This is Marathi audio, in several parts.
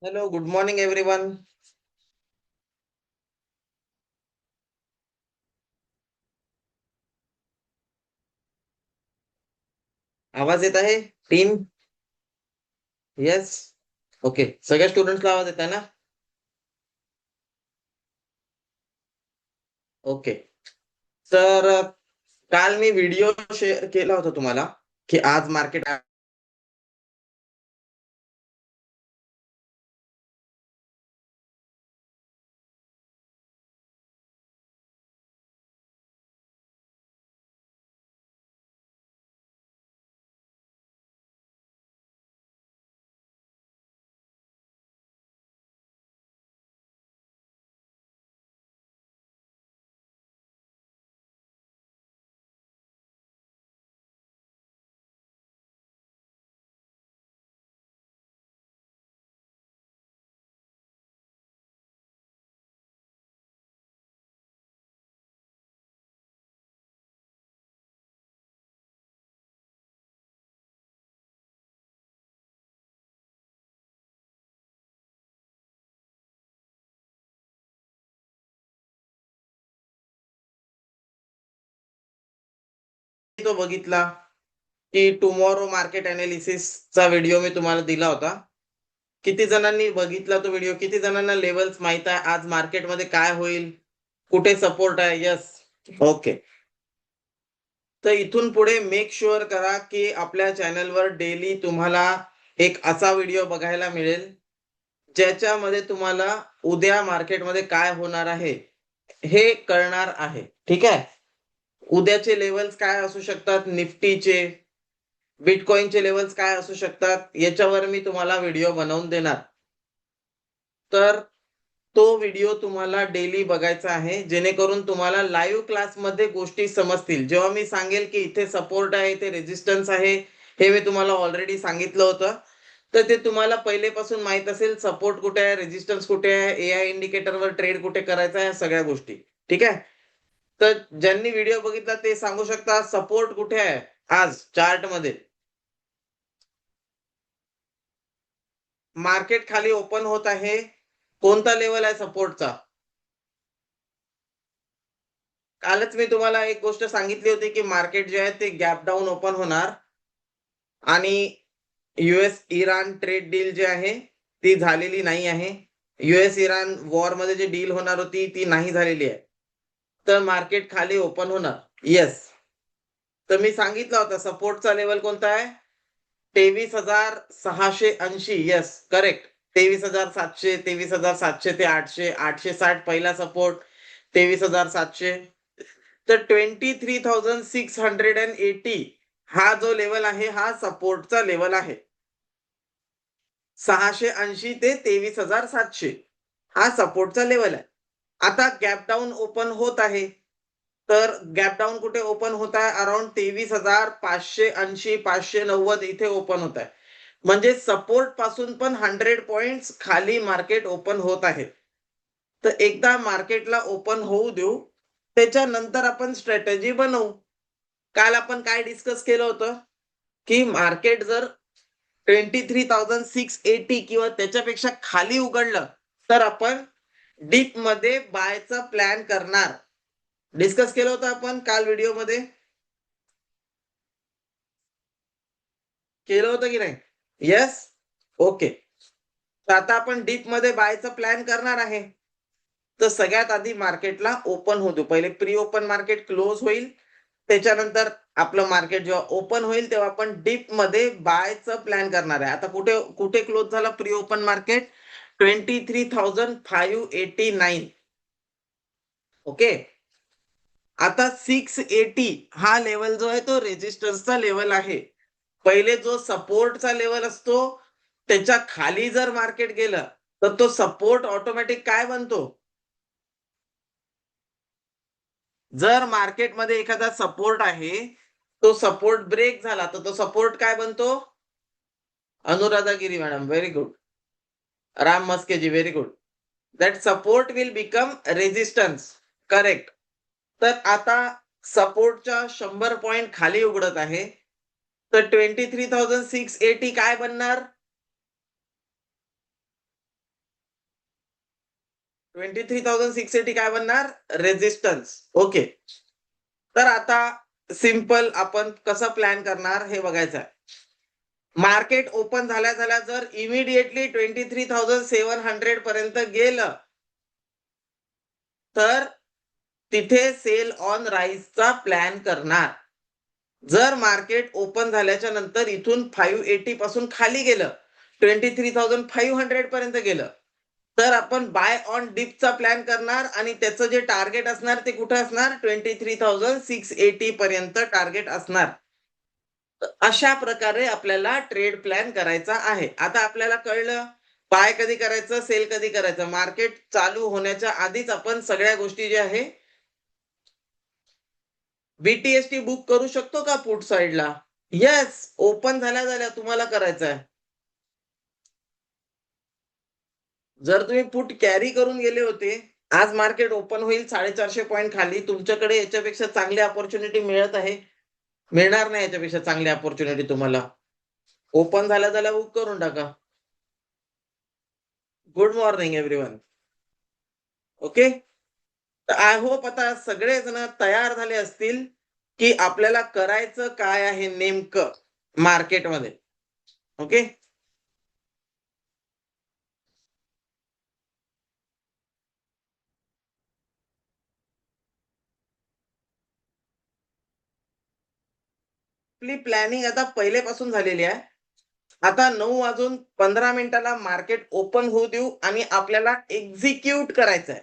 Hello, good morning everyone. आवाज येत आहे? टीम? येस. ओके. सगळ्या स्टुडंट्सला आवाज येत आहे ना? ओके. तर काल मी व्हिडिओ शेअर केला होता तुम्हाला, की आज मार्केट तो बघितला, की टुमॉरो मार्केट एनालिसिसचा व्हिडिओ मी तुम्हाला दिला होता. किती जणांनी बघितला तो व्हिडिओ? किती जणांना लेव्हल्स माहित आहे आज मार्केटमध्ये काय होईल? कुठे सपोर्ट आहे? येस. ओके. तर इथून पुढे मेक शुअर करा, की आपल्या चॅनलवर डेली तुम्हाला एक असा व्हिडिओ बघायला मिळेल, ज्याच्यामध्ये तुम्हाला उद्या मार्केटमध्ये काय होणार आहे, हे कळणार आहे. ठीक आहे? उद्याचे लेव्हल्स काय असू शकतात निफ्टीचे, बिटकॉइनचे लेव्हल्स काय असू शकतात, याच्यावर मी तुम्हाला व्हिडिओ बनवून देणार. तर तो व्हिडिओ तुम्हाला डेली बघायचा आहे, जेणेकरून तुम्हाला लाईव्ह क्लासमध्ये गोष्टी समजतील. जेव्हा मी सांगेल, की इथे सपोर्ट आहे, इथे रेझिस्टन्स आहे, हे मी तुम्हाला ऑलरेडी सांगितलं होतं. तर ते तुम्हाला पहिलेपासून माहीत असेल, सपोर्ट कुठे आहे, रेझिस्टन्स कुठे आहे, एआय इंडिकेटरवर ट्रेड कुठे करायचा आहे, सगळ्या गोष्टी. ठीक आहे? तर ज्यांनी व्हिडिओ बघितला ते सांगू शकता सपोर्ट कुठे आहे आज चार्टमध्ये. मार्केट खाली ओपन होत आहे. कोणता लेव्हल आहे सपोर्टचा? कालच मी तुम्हाला एक गोष्ट सांगितली होती, की मार्केट जे आहे ते गॅप डाउन ओपन होणार आणि यूएस-इराण ट्रेड डील जी आहे, ती झालेली नाही आहे. यूएस-इराण वॉरमध्ये जी डील होणार होती, ती नाही झालेली आहे. तर मार्केट खाली ओपन होणार. येस. तर मी सांगितलं होतं सपोर्टचा लेव्हल कोणता आहे? 23,680. Yes, correct. 23,700, 23,700 ते 800, 860 पहिला सपोर्ट, 23,700. तर 23,680 हा जो लेवल आहे, हा सपोर्टचा लेवल आहे. 680 ते 23,700 हा सपोर्टचा लेवल आहे. आता गॅप डाउन ओपन होत आहे. तर गॅप डाउन कुठे ओपन होत आहे? अराउंड 23,580, 590 इथे ओपन होत आहे. म्हणजे सपोर्ट पासून पण 100 पॉइंट्स खाली मार्केट ओपन होत आहे. तर एकदा मार्केटला ओपन होऊ देऊ, त्याच्यानंतर आपण स्ट्रॅटेजी बनवू. काल आपण काय डिस्कस केलं होतं, की मार्केट जर 23,680 किंवा त्याच्यापेक्षा खाली उघडलं, तर आपण डीपमध्ये बायचा प्लॅन करणार. डिस्कस केलं होतं आपण काल व्हिडिओमध्ये. केलं होतं की नाही? येस? ओके. तर आता आपण डीपमध्ये बायचा प्लॅन करणार आहे. तर सगळ्यात आधी मार्केटला ओपन होऊ देऊ. पहिले प्री ओपन मार्केट क्लोज होईल. त्याच्यानंतर आपलं मार्केट जेव्हा ओपन होईल, तेव्हा आपण डीपमध्ये बायचं प्लॅन करणार आहे. आता कुठे कुठे क्लोज झाला प्री ओपन मार्केट? 23,589. ओके. आता 680 हा लेवल जो आहे तो रेझिस्टन्सचा लेवल आहे. पहिले जो सपोर्टचा लेवल असतो, त्याच्या खाली जर मार्केट गेलं, तर तो सपोर्ट ऑटोमॅटिक काय बनतो? जर मार्केटमध्ये एखादा सपोर्ट आहे, तो सपोर्ट ब्रेक झाला, तर तो सपोर्ट काय बनतो? Anuradha Giri madam, very good. Ram Maskeji, very good. That support will become resistance. Correct. तर आता सपोर्टच्या 100 पॉइंट खाली उघडत आहे. तर 23,680 काय बनणार? 23,680 काय बनणार? रेझिस्टन्स. ओके. तर आता सिंपल आपण कसं प्लॅन करणार हे बघायचं आहे. मार्केट ओपन झाल्या जर इमिडिएटली 23,700 पर्यंत गेलं, तर तिथे सेल ऑन राईजचा प्लॅन करणार. जर मार्केट ओपन झाल्याच्या नंतर इथून 580 पासून खाली गेलं, 23,500 पर्यंत गेलं, तर आपण बाय ऑन डिपचा प्लॅन करणार आणि त्याचं जे टार्गेट असणार ते कुठे असणार? 23,680 पर्यंत टार्गेट असणार. अशा प्रकारे आपल्याला ट्रेड प्लॅन करायचा आहे. आता आपल्याला कळलं बाय कधी करायचं, सेल कधी करायचं. मार्केट चालू होण्याच्या आधीच आपण सगळ्या गोष्टी ज्या आहे बीटीएसटी बुक करू शकतो का पुट साइडला? येस, ओपन झाल्या तुम्हाला करायचं आहे. जर तुम्ही पुट कॅरी करून गेले होते, आज मार्केट ओपन होईल 450 पॉइंट खाली, तुमच्याकडे याच्यापेक्षा चांगली अपॉर्च्युनिटी मिळत आहे. मिळणार नाही याच्यापेक्षा चांगली अपॉर्च्युनिटी तुम्हाला. ओपन झाल्या बुक करून टाका. Good morning everyone. ओके. तर आय होप आता सगळेजण तयार झाले असतील, की आपल्याला करायचं काय आहे नेमकं मार्केटमध्ये. ओके. आपली प्लॅनिंग आता पहिलेपासून झालेली आहे. आता 9 वाजून 15 मिनिटाला मार्केट ओपन होऊ देऊ आणि आपल्याला एक्झिक्यूट करायचं आहे.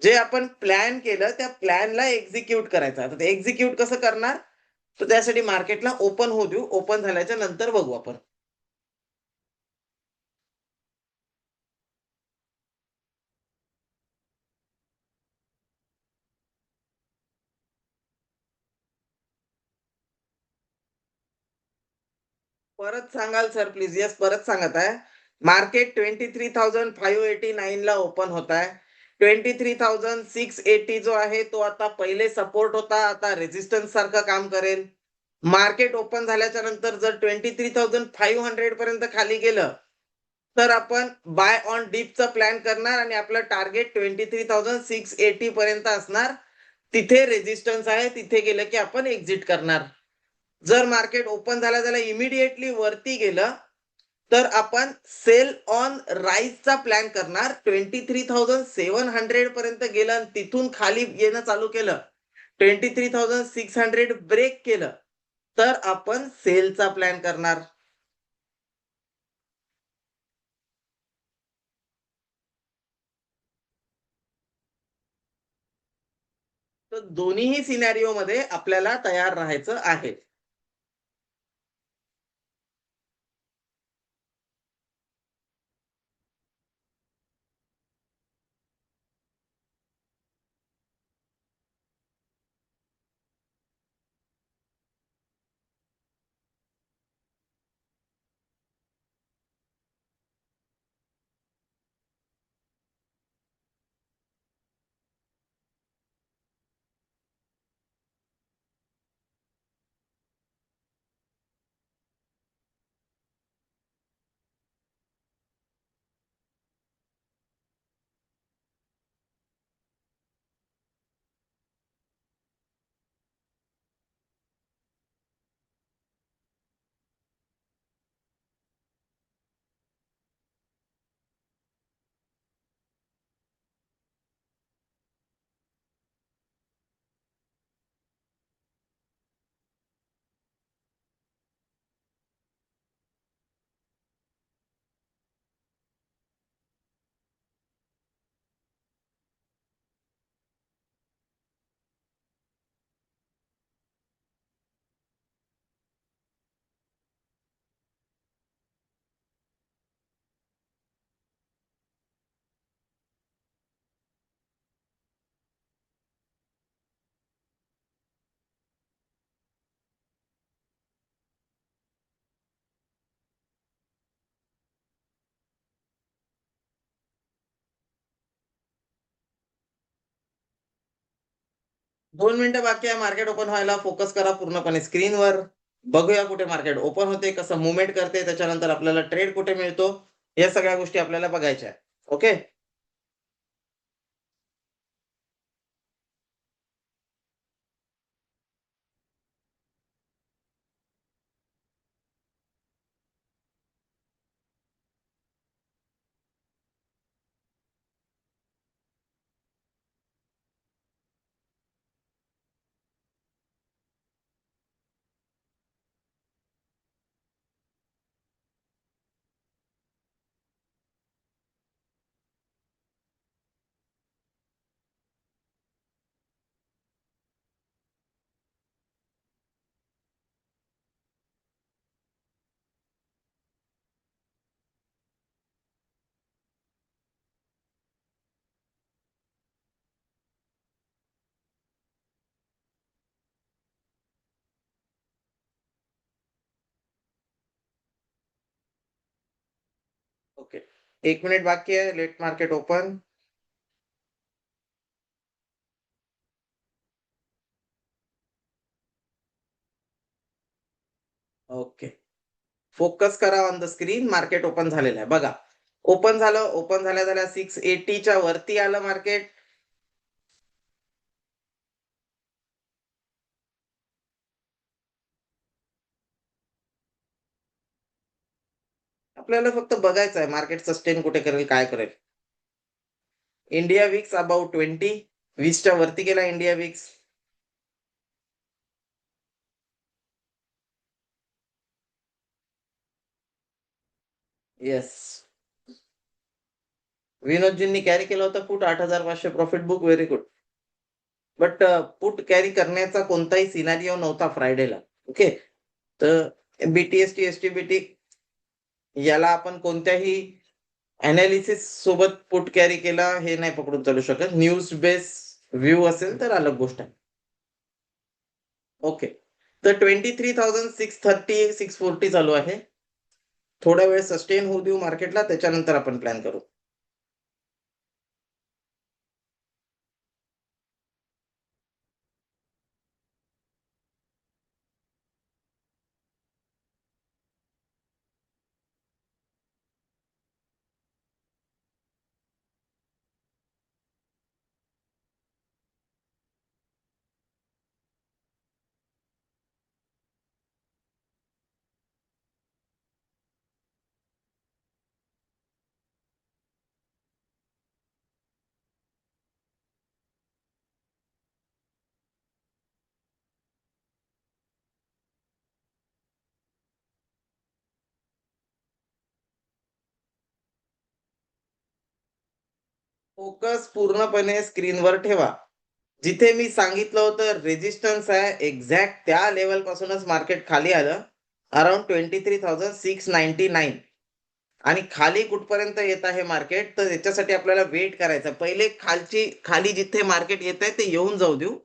जे आपण प्लॅन केलं त्या प्लॅनला एक्झिक्यूट करायचं आहे. तर ते एक्झिक्यूट कसं करणार? तर त्यासाठी मार्केटला ओपन होऊ देऊ. ओपन झाल्याच्या नंतर बघू आपण. परत सांगाल सर प्लीज? येस, परत सांगत आहे. मार्केट 23,589 ला ओपन होत आहे. 23,680 जो आहे तो आता पहिले सपोर्ट होता, आता रेझिस्टन्स सारखं काम करेल. मार्केट ओपन झाल्याच्या नंतर जर 23,500 पर्यंत खाली गेलं, तर आपण बाय ऑन डीपचा प्लॅन करणार आणि आपलं टार्गेट 23,680 पर्यंत असणार. तिथे रेझिस्टन्स आहे, तिथे गेलं की आपण एक्झिट करणार. जर मार्केट ओपन झाल्या इमिडिएटली वरती गेलं, तर आपण सेल ऑन राईजचा प्लॅन करणार. 23,700 पर्यंत गेलं आणि तिथून खाली येणं चालू केलं, 23,600 ब्रेक केलं, तर आपण सेलचा प्लॅन करणार. तर दोन्हीही सिनॅरिओमध्ये आपल्याला तयार राहायचं आहे. 2 मिनिटं बाकी आहे मार्केट ओपन व्हायला. फोकस करा पूर्णपणे स्क्रीनवर. बघूया कुठे मार्केट ओपन होते, कसं मूव्हमेंट करते, त्याच्यानंतर आपल्याला ट्रेड कुठे मिळतो, या सगळ्या गोष्टी आपल्याला बघायच्या आहेत. ओके. ओके. 1 मिनिट बाकी आहे. Let market open. Okay. Focus करा on the screen. Market open झालेलं आहे. बघा. ओपन झालं. ओपन झाल्या-झाल्या 680च्या वरती आलं मार्केट. आपल्याला फक्त बघायचं आहे मार्केट सस्टेन कुठे करेल, काय करेल. India VIX about 20. 20च्या वरती गेला इंडिया विक्स. येस. विनोदजींनी कॅरी केलं होतं put 8,500 profit book. Very good. But put carry करण्याचा कोणताही सिनारिओ नव्हता फ्रायडेला. ओके. तर BTST, STBT याला आपण कोणत्याही एनालिसिस सोबत पुट कॅरी केला हे नाही पकडून चालू शकत. न्यूज बेस व्ह्यू असेल तर अलग गोष्ट आहे. ओके. तर 23,630, 640 चालू आहे. थोडा वेळ सस्टेन होऊ देऊ मार्केटला, त्याच्यानंतर आपण प्लॅन करू. फोकस पूर्णपणे स्क्रीनवर ठेवा. जिथे मी सांगितलं होतं रेझिस्टन्स आहे, एक्झॅक्ट त्या लेव्हलपासूनच मार्केट खाली आलं. अराउंड 23,699. आणि खाली कुठपर्यंत येत आहे मार्केट, तर याच्यासाठी आपल्याला वेट करायचं. पहिले खाली जिथे मार्केट येतंय ते येऊन जाऊ देऊ.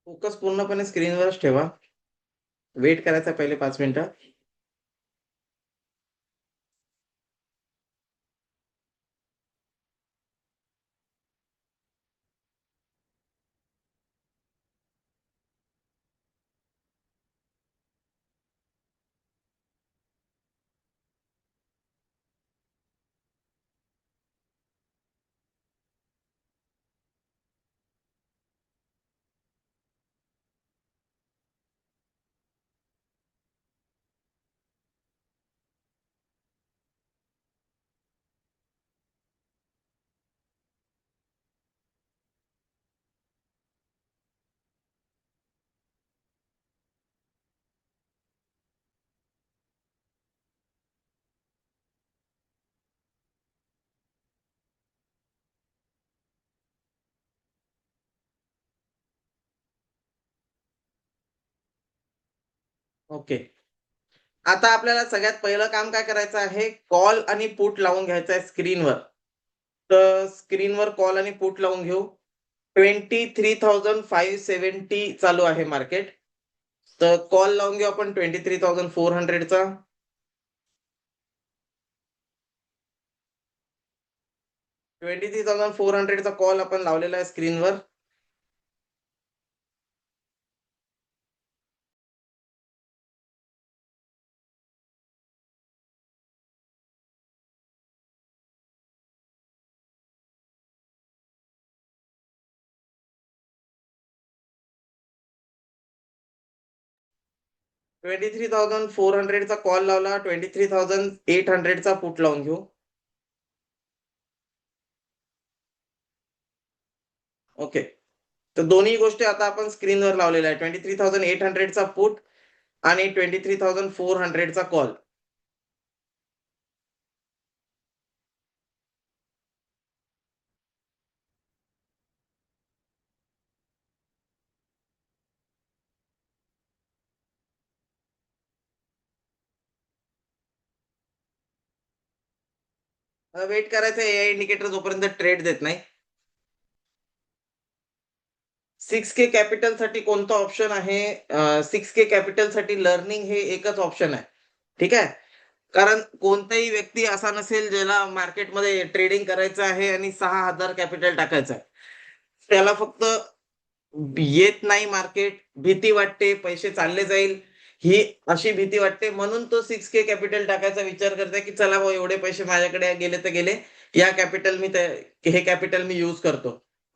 फोकस पूर्णपणे स्क्रीनवरच ठेवा. वेट करायचा पहिले 5 मिनिटं. ओके. आता आपल्याला सगळ्यात पहिलं काम काय करायचं आहे, कॉल आणि पुट लावून घ्यायचं आहे स्क्रीनवर. तर स्क्रीनवर कॉल आणि पुट लावून घेऊ. 23,570 चालू आहे मार्केट. तर कॉल लावून घेऊ आपण 23,400 चा. 23,400 चा कॉल आपण लावलेला आहे स्क्रीनवर. 23,400 चा कॉल लावला. 23,800 चा पुट लावून घेऊ. ओके. तर दोन्ही गोष्टी आता आपण स्क्रीनवर लावलेल्या आहेत. 23,800 चा पुट आणि 23,400 चा कॉल. वेट करायचं एआय इंडिकेटर जोपर्यंत ट्रेड देत नाही. 6K कॅपिटलसाठी कोणतं ऑप्शन आहे? 6K कॅपिटलसाठी लर्निंग हे एकच ऑप्शन आहे. ठीक आहे. कारण कोणताही व्यक्ती असा नसेल ज्याला मार्केटमध्ये ट्रेडिंग करायचं आहे आणि 6,000 कॅपिटल टाकायचं आहे. त्याला फक्त येत नाही मार्केट, भीती वाटते, पैसे चालले जाईल, ही अशी भीती वाटते म्हणून तो 6K कॅपिटल टाकायचा विचार करतोय, की चला भाऊ एवढे पैसे माझ्याकडे गेले तर गेले. या कॅपिटल मी हे कॅपिटल मी यूज करतो.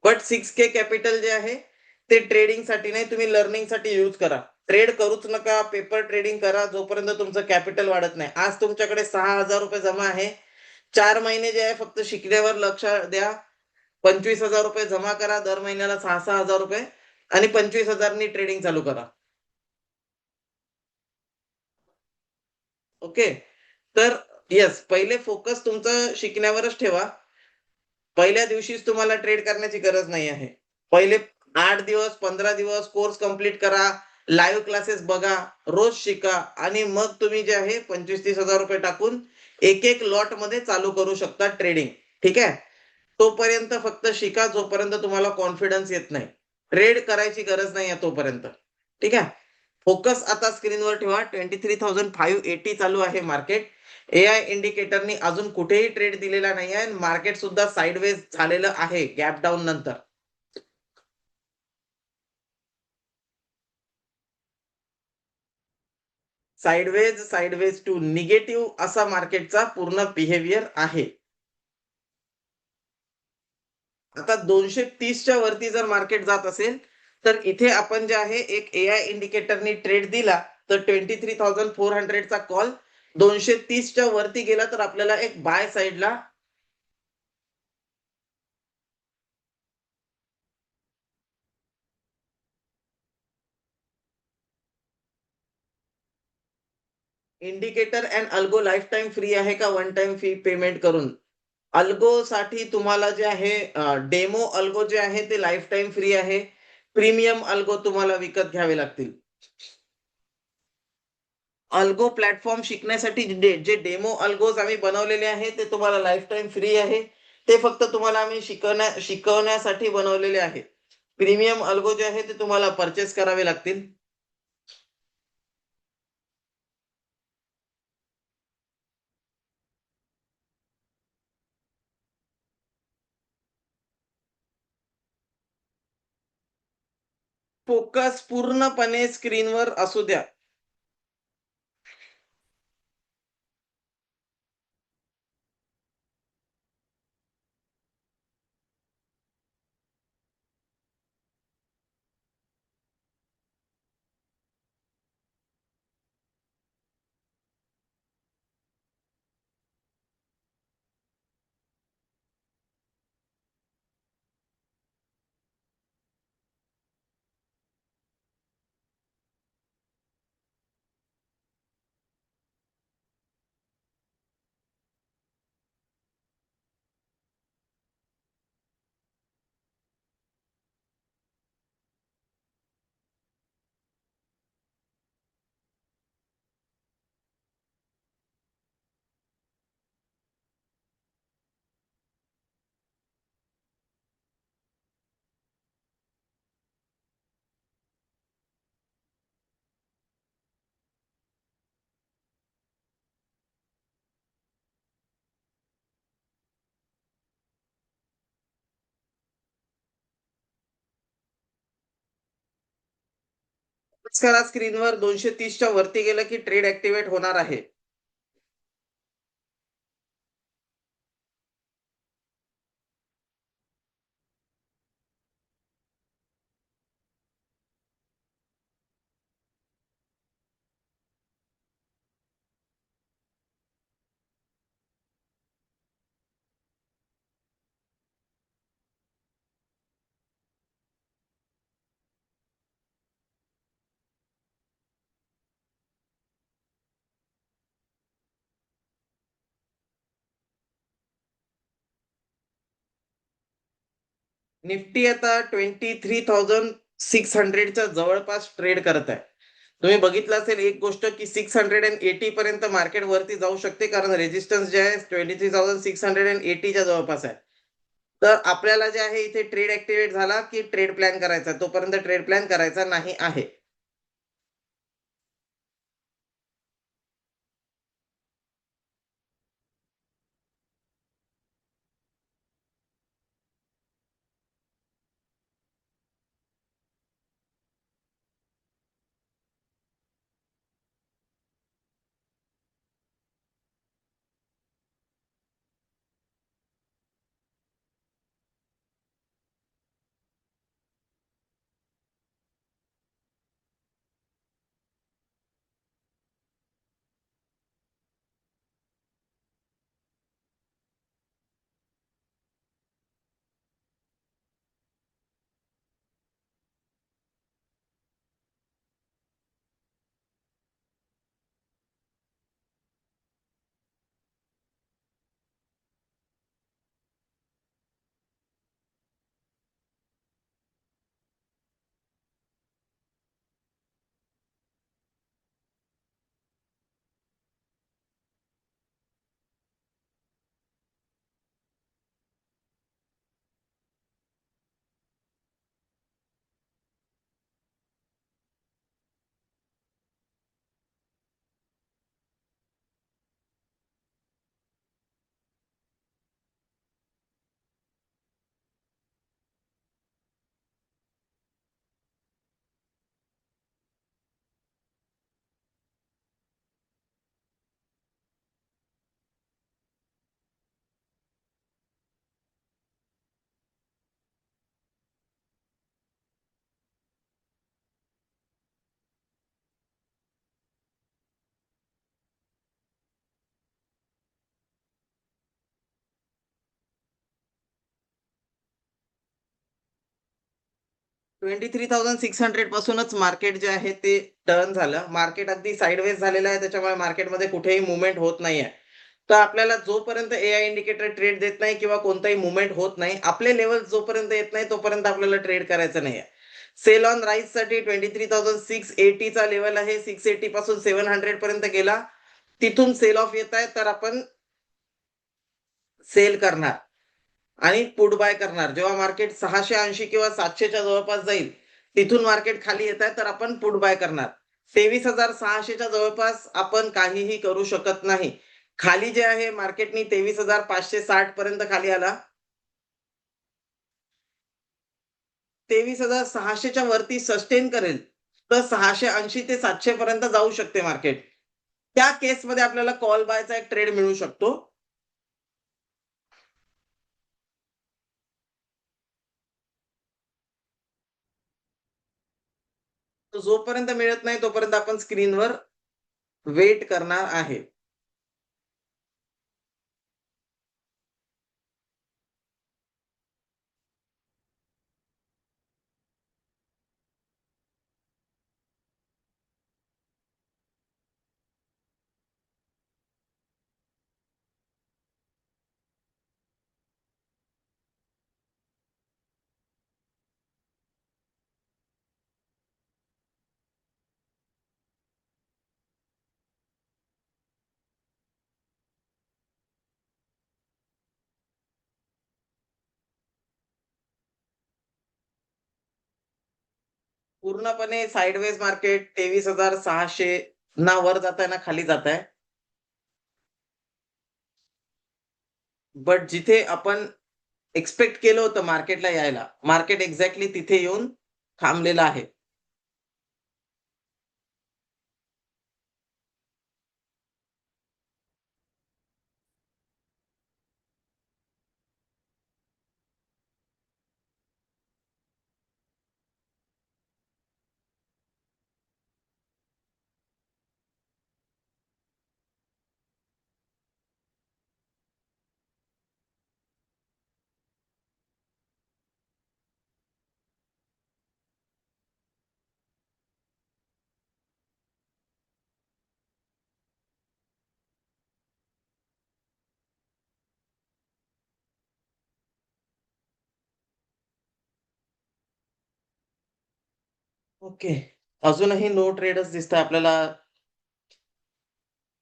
बट 6K कॅपिटल जे आहे ते ट्रेडिंगसाठी नाही, तुम्ही लर्निंगसाठी यूज करा. ट्रेड करूच नका, पेपर ट्रेडिंग करा जोपर्यंत तुमचं कॅपिटल वाढत नाही. आज तुमच्याकडे ₹6,000 जमा आहे. 4 महिने जे आहे फक्त शिकण्यावर लक्ष द्या. ₹25,000 जमा करा दर महिन्याला ₹6,000-6,000 आणि 25,000 नी ट्रेडिंग चालू करा. ओके. तर येस, पहिले फोकस तुमचं शिकण्यावरच ठेवा. पहिल्या दिवशीच तुम्हाला ट्रेड करण्याची गरज नाही आहे. पहिले 8 दिवस, 15 दिवस कोर्स कंप्लीट करा. लाईव्ह क्लासेस बघा, रोज शिका आणि मग तुम्ही जे आहे 25,000-30,000 टाकून एक-एक लॉटमध्ये चालू करू शकता ट्रेडिंग. ठीक आहे. तोपर्यंत फक्त शिका जोपर्यंत तुम्हाला कॉन्फिडन्स येत नाही. ट्रेड करायची गरज नाही आहे तोपर्यंत. ठीक आहे. फोकस आता स्क्रीनवर ठेवा. 23,580 चालू आहे मार्केट. एआय इंडिकेटरनी अजून कुठेही ट्रेड दिलेला नाही आहे. मार्केट सुद्धा साइडवेज झालेलं आहे गॅप डाउन नंतर. साइडवेज टू निगेटिव्ह असा मार्केटचा पूर्ण बिहेवियर आहे. आता 230च्या वरती जर मार्केट जात असेल, तर इथे आपण जे आहे एक एआय इंडिकेटरनी ट्रेड दिला, तर 23,400 चा कॉल 230च्या वरती गेला तर आपल्याला एक बाय साइडला indicator and algo lifetime free आहे का वन टाईम फी पेमेंट करून? अल्गोसाठी तुम्हाला जे आहे डेमो अल्गो जे आहे ते लाईफटाईम फ्री आहे. प्रीमियम अल्गो तुम्हाला विकत घ्यावे लागतील. अल्गो प्लॅटफॉर्म शिकण्यासाठी जे डेमो अल्गोज आम्ही बनवलेले आहे ते तुम्हाला लाईफटाईम फ्री आहे. ते फक्त तुम्हाला आम्ही शिकवण्यासाठी बनवलेले आहे. प्रीमियम अल्गो जे आहे ते तुम्हाला पर्चेस करावे लागतील. फोकस पूर्णपणे स्क्रीनवर असू द्या. करा स्क्रीनवर 230च्या वरती गेलं की ट्रेड ऍक्टिव्हेट होणार आहे. निफ्टी आता 23,600च्या जवळपास ट्रेड करत आहे. तुम्ही बघितलं असेल एक गोष्ट की 680 पर्यंत मार्केट वरती जाऊ शकते, कारण रेजिस्टन्स जे आहे 23,680च्या जवळपास आहे. तर आपल्याला जे आहे इथे ट्रेड ऍक्टिव्हेट झाला की ट्रेड प्लॅन करायचा, तोपर्यंत ट्रेड प्लॅन करायचा नाही आहे. 23,600 पासूनच मार्केट जे आहे ते टर्न झालं. मार्केट अगदी साइडवेज झालेलं आहे, त्याच्यामुळे मार्केटमध्ये कुठेही मूव्हमेंट होत नाहीये. तर आपल्याला जोपर्यंत एआय इंडिकेटर ट्रेड देत नाही किंवा कोणताही मूव्हमेंट होत नाही, आपले लेवल जोपर्यंत येत नाही तोपर्यंत आपल्याला ट्रेड करायचं नाहीये. सेल ऑन राईज साठी 23,680 चा लेवल आहे. 680 पासून 700 पर्यंत गेला. तिथून सेल ऑफ येत आहे, तर आपण सेल करणार आणि पुट बाय करणार. जेव्हा मार्केट 680 किंवा 700च्या जवळपास जाईल, तिथून मार्केट खाली येत आहे, तर आपण पुट बाय करणार. 23,600च्या जवळपास आपण काहीही करू शकत नाही. खाली जे आहे मार्केटनी 23,560 पर्यंत खाली आला. 23,600च्या वरती सस्टेन करेल, तर 680 ते 700 पर्यंत जाऊ शकते मार्केट. त्या केसमध्ये आपल्याला कॉल बायचा एक ट्रेड मिळू शकतो. तो जोपर्यंत मिळत नाही तोपर्यंत आपण स्क्रीनवर वेट करणार आहे. पूर्णपणे साइडवेज मार्केट 23,600 ना वर जात ना खाली जात आहे. बट जिथे आपण एक्स्पेक्ट केलं होतं मार्केटला यायला, मार्केट एक्झॅक्टली तिथे येऊन थांबलेलं आहे. ओके. अजूनही नो ट्रेडच दिसतंय आपल्याला.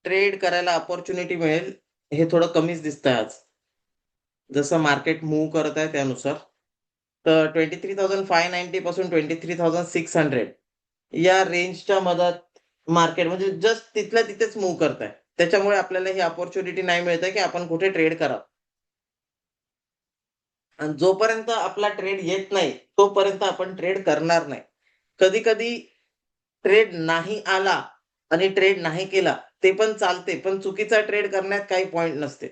ट्रेड करायला अपॉर्च्युनिटी मिळेल, हे थोडं कमीच दिसतंय आज. जसं मार्केट मूव्ह करत आहे त्यानुसार. तर 23,590 पासून 23,600 या रेंजच्या मधात मार्केट म्हणजे जस्ट तिथल्या तिथेच मूव्ह करत आहे. त्याच्यामुळे आपल्याला ही अपॉर्च्युनिटी नाही मिळत आहे, की आपण कुठे ट्रेड करावं. आणि जोपर्यंत आपला ट्रेड येत नाही, तोपर्यंत आपण ट्रेड करणार नाही. कधी-कधी ट्रेड नाही आला आणि ट्रेड नाही केला, ते पण चालते. पण चुकीचा ट्रेड करण्यात काही पॉइंट नसते.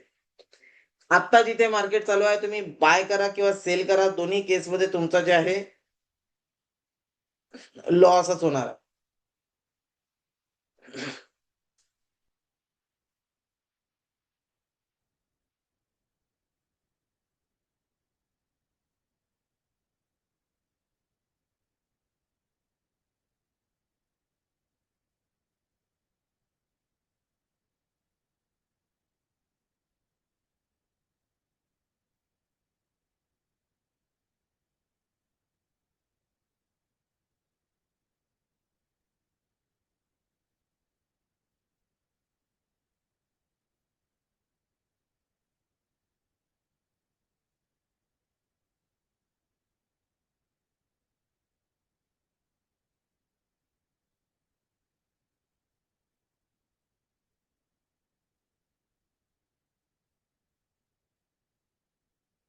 आत्ता जिथे मार्केट चालू आहे, तुम्ही बाय करा किंवा सेल करा, दोन्ही केसमध्ये तुमचा जे आहे लॉसच होणार आहे.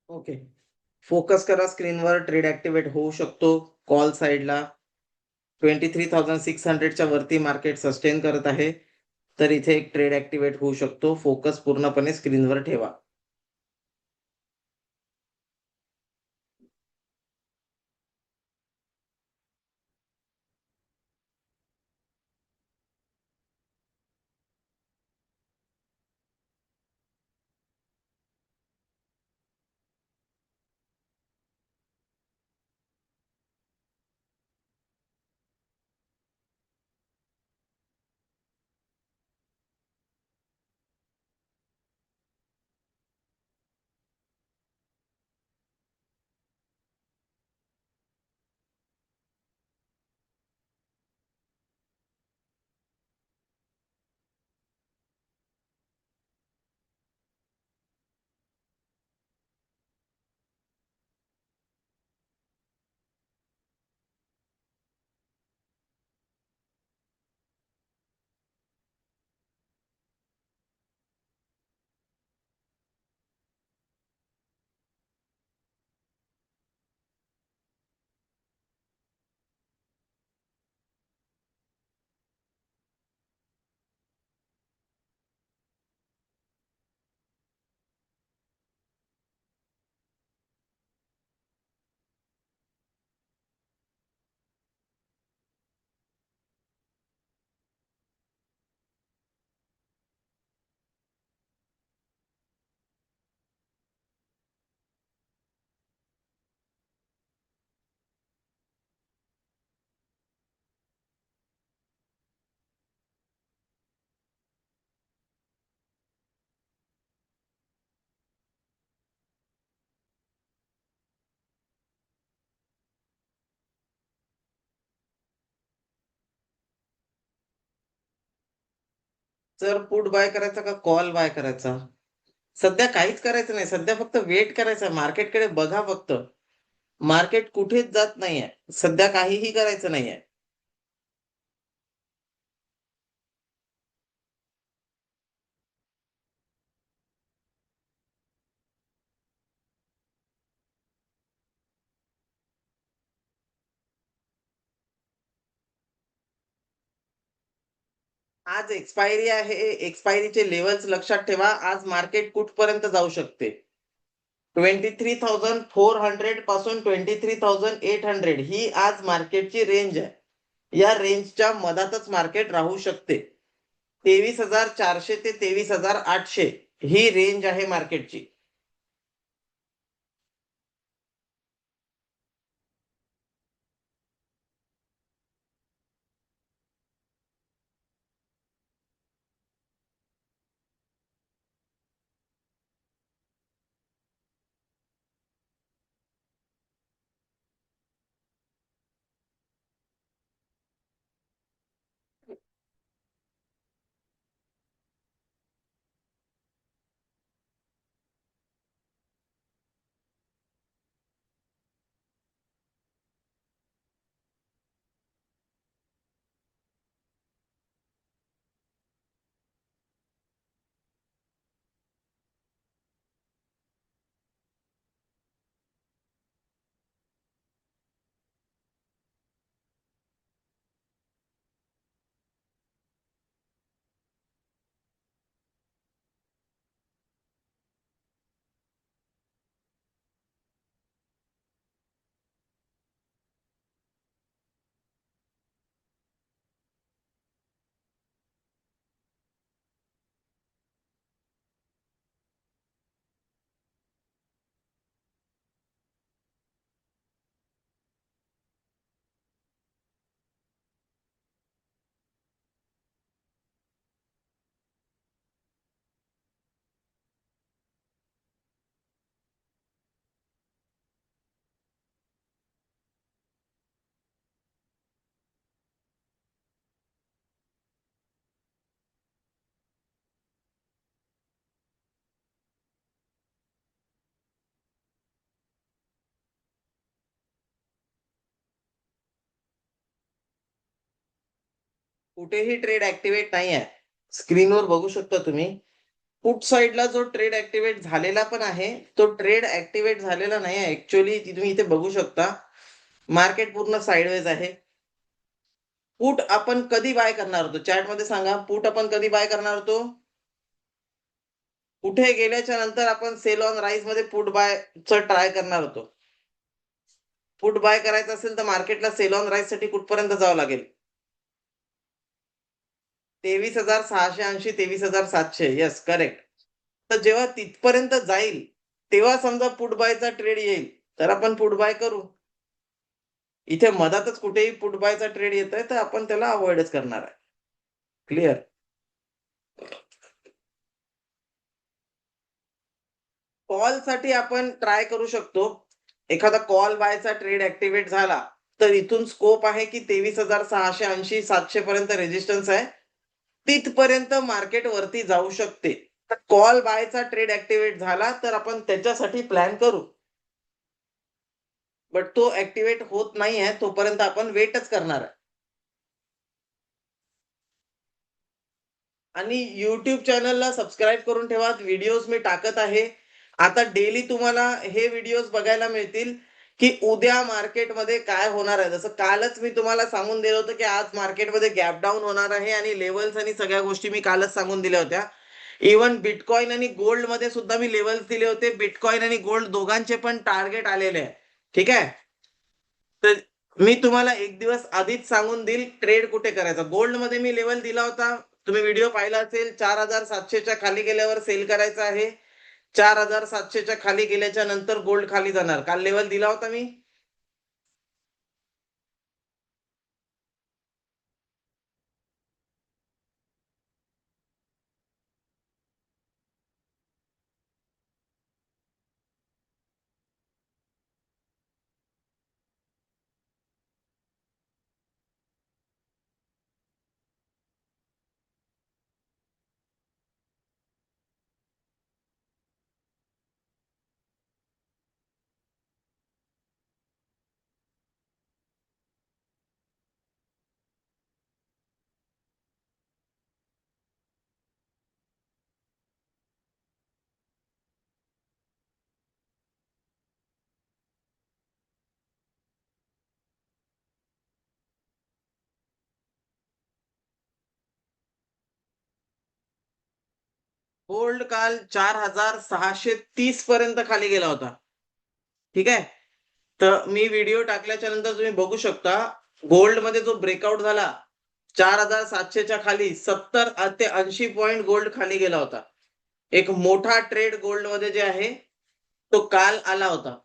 ओके. फोकस करा स्क्रीनवर. ट्रेड ॲक्टिव्हेट होऊ शकतो. कॉल साइडला 23,600 च्या वरती मार्केट सस्टेन करत आहे. तर इथे एक ट्रेड ॲक्टिव्हेट होऊ शकतो. फोकस पूर्णपणे स्क्रीनवर ठेवा. तर पुट बाय करायचा का कॉल बाय करायचा? सध्या काहीच करायचं नाही. सध्या फक्त वेट करायचं आहे. मार्केटकडे बघा फक्त. मार्केट कुठेच जात नाहीये. सध्या काहीही करायचं नाहीये. आज एक्सपायरी आहे. एक्सपायरीचे लेव्हल्स लक्षात ठेवा. आज मार्केट कुठपर्यंत जाऊ शकते? 23,400 पासून 23,800 ही आज मार्केटची रेंज आहे. या रेंजच्या मधातच मार्केट राहू शकते. 23,400 ते 23,800 ही रेंज आहे मार्केटची. कुठेही ट्रेड ऍक्टिव्हेट नाही आहे. स्क्रीनवर बघू शकता तुम्ही. पुट साइडला जो ट्रेड ऍक्टिव्हेट झालेला पण आहे, तो ट्रेड ऍक्टिव्हेट झालेला नाही आहे. ऍक्च्युअली तुम्ही इथे बघू शकता, मार्केट पूर्ण साइडवेज आहे. पुट आपण कधी बाय करणार होतो? चॅटमध्ये सांगा. पुट आपण कधी बाय करणार होतो? कुठे गेल्याच्या नंतर आपण सेल ऑन राईज मध्ये पुट बायचं ट्राय करणार होतो. पुट बाय करायचं असेल तर मार्केटला सेल ऑन राईज साठी कुठपर्यंत जावं लागेल? 23,680, 23,700. Yes, correct. तर जेव्हा तिथपर्यंत जाईल, तेव्हा समजा पुट बायचा ट्रेड येईल, तर आपण पुट बाय करू. इथे मधातच कुठेही पुट बायचा ट्रेड येतोय, तर आपण त्याला अव्हॉइडच करणार आहे. क्लिअर? कॉलसाठी आपण ट्राय करू शकतो. एखादा कॉल बायचा ट्रेड ऍक्टिव्हेट झाला, तर इथून स्कोप आहे की 23,680, 700 पर्यंत रेझिस्टन्स आहे. तिथपर्यंत मार्केट वरती जाऊ शकते. तर कॉल बायचा ट्रेड ऍक्टिव्हेट झाला, तर आपण त्याच्यासाठी प्लॅन करू. बट तो ऍक्टिव्हेट होत नाहीये, तोपर्यंत आपण वेटच करणार आहे. आणि YouTube चॅनलला सबस्क्राईब करून ठेवा. व्हिडिओज मी टाकत आहे. आता डेली तुम्हाला हे व्हिडिओज बघायला मिळतील, की उद्या मार्केटमध्ये काय होणार आहे. जसं कालच मी तुम्हाला सांगून दिलं होतं, की आज मार्केटमध्ये गॅप डाउन होणार आहे आणि लेव्हल्स आणि सगळ्या गोष्टी मी कालच सांगून दिल्या होत्या. इव्हन बिटकॉइन आणि गोल्डमध्ये सुद्धा मी लेव्हल्स दिले होते. बिटकॉइन आणि गोल्ड दोघांचे पण टार्गेट आलेले आहे. ठीक आहे? तर मी तुम्हाला एक दिवस आधीच सांगून देईल ट्रेड कुठे करायचा. गोल्डमध्ये मी लेव्हल दिला होता. तुम्ही व्हिडिओ पाहिला असेल. 4,700 च्या खाली गेल्यावर सेल करायचं आहे. 4,700 च्या खाली गेल्याच्या नंतर गोल्ड खाली जाणार. काल लेव्हल दिला होता मी. गोल्ड काल 4,630 पर्यंत खाली गेला होता. ठीक आहे. तर मी व्हिडिओ टाकल्याच्या नंतर तुम्ही बघू शकता, गोल्डमध्ये जो ब्रेकआउट झाला 4,700 च्या खाली 70 ते 80 पॉइंट गोल्ड खाली गेला होता. एक मोठा ट्रेड गोल्डमध्ये जे आहे, तो काल आला होता.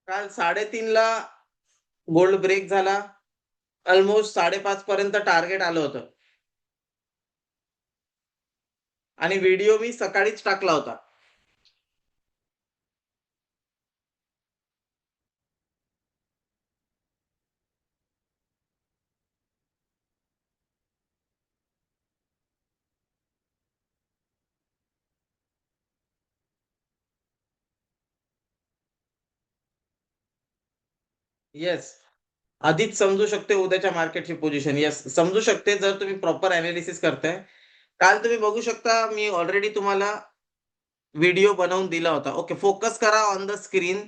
काल 3:30 ला गोल्ड ब्रेक झाला. अल्मोस्ट 5:30 पर्यंत टार्गेट आलं होतं. आणि व्हिडिओ मी सकाळीच टाकला होता. येस. आधीच समजू शकते उद्याच्या मार्केटची पोझिशन. येस, समजू शकते जर तुम्ही प्रॉपर एनालिसिस करताय. काल तुम्ही बघू शकता, मी ऑलरेडी तुम्हाला व्हिडिओ बनवून दिला होता. ओके, फोकस करा ऑन द स्क्रीन.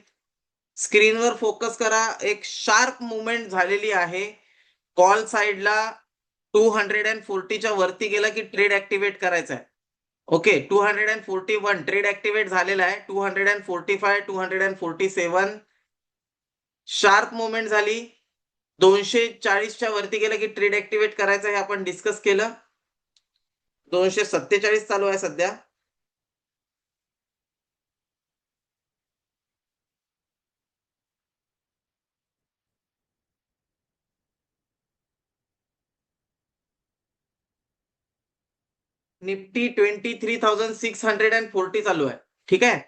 स्क्रीनवर फोकस करा. एक शार्प मूव्हमेंट झालेली आहे. कॉल साइडला 240 च्या वरती गेला की ट्रेड ऍक्टिव्हेट करायचा आहे. ओके, 241 ट्रेड ऍक्टिव्हेट झालेला आहे. 245, 247 शार्प मूव्हमेंट झाली. 240 च्या वरती गेलं की ट्रेड ऍक्टिव्हेट करायचं हे आपण डिस्कस केलं. 247 चालू आहे सध्या. निफ्टी 23,640 चालू आहे. ठीक आहे.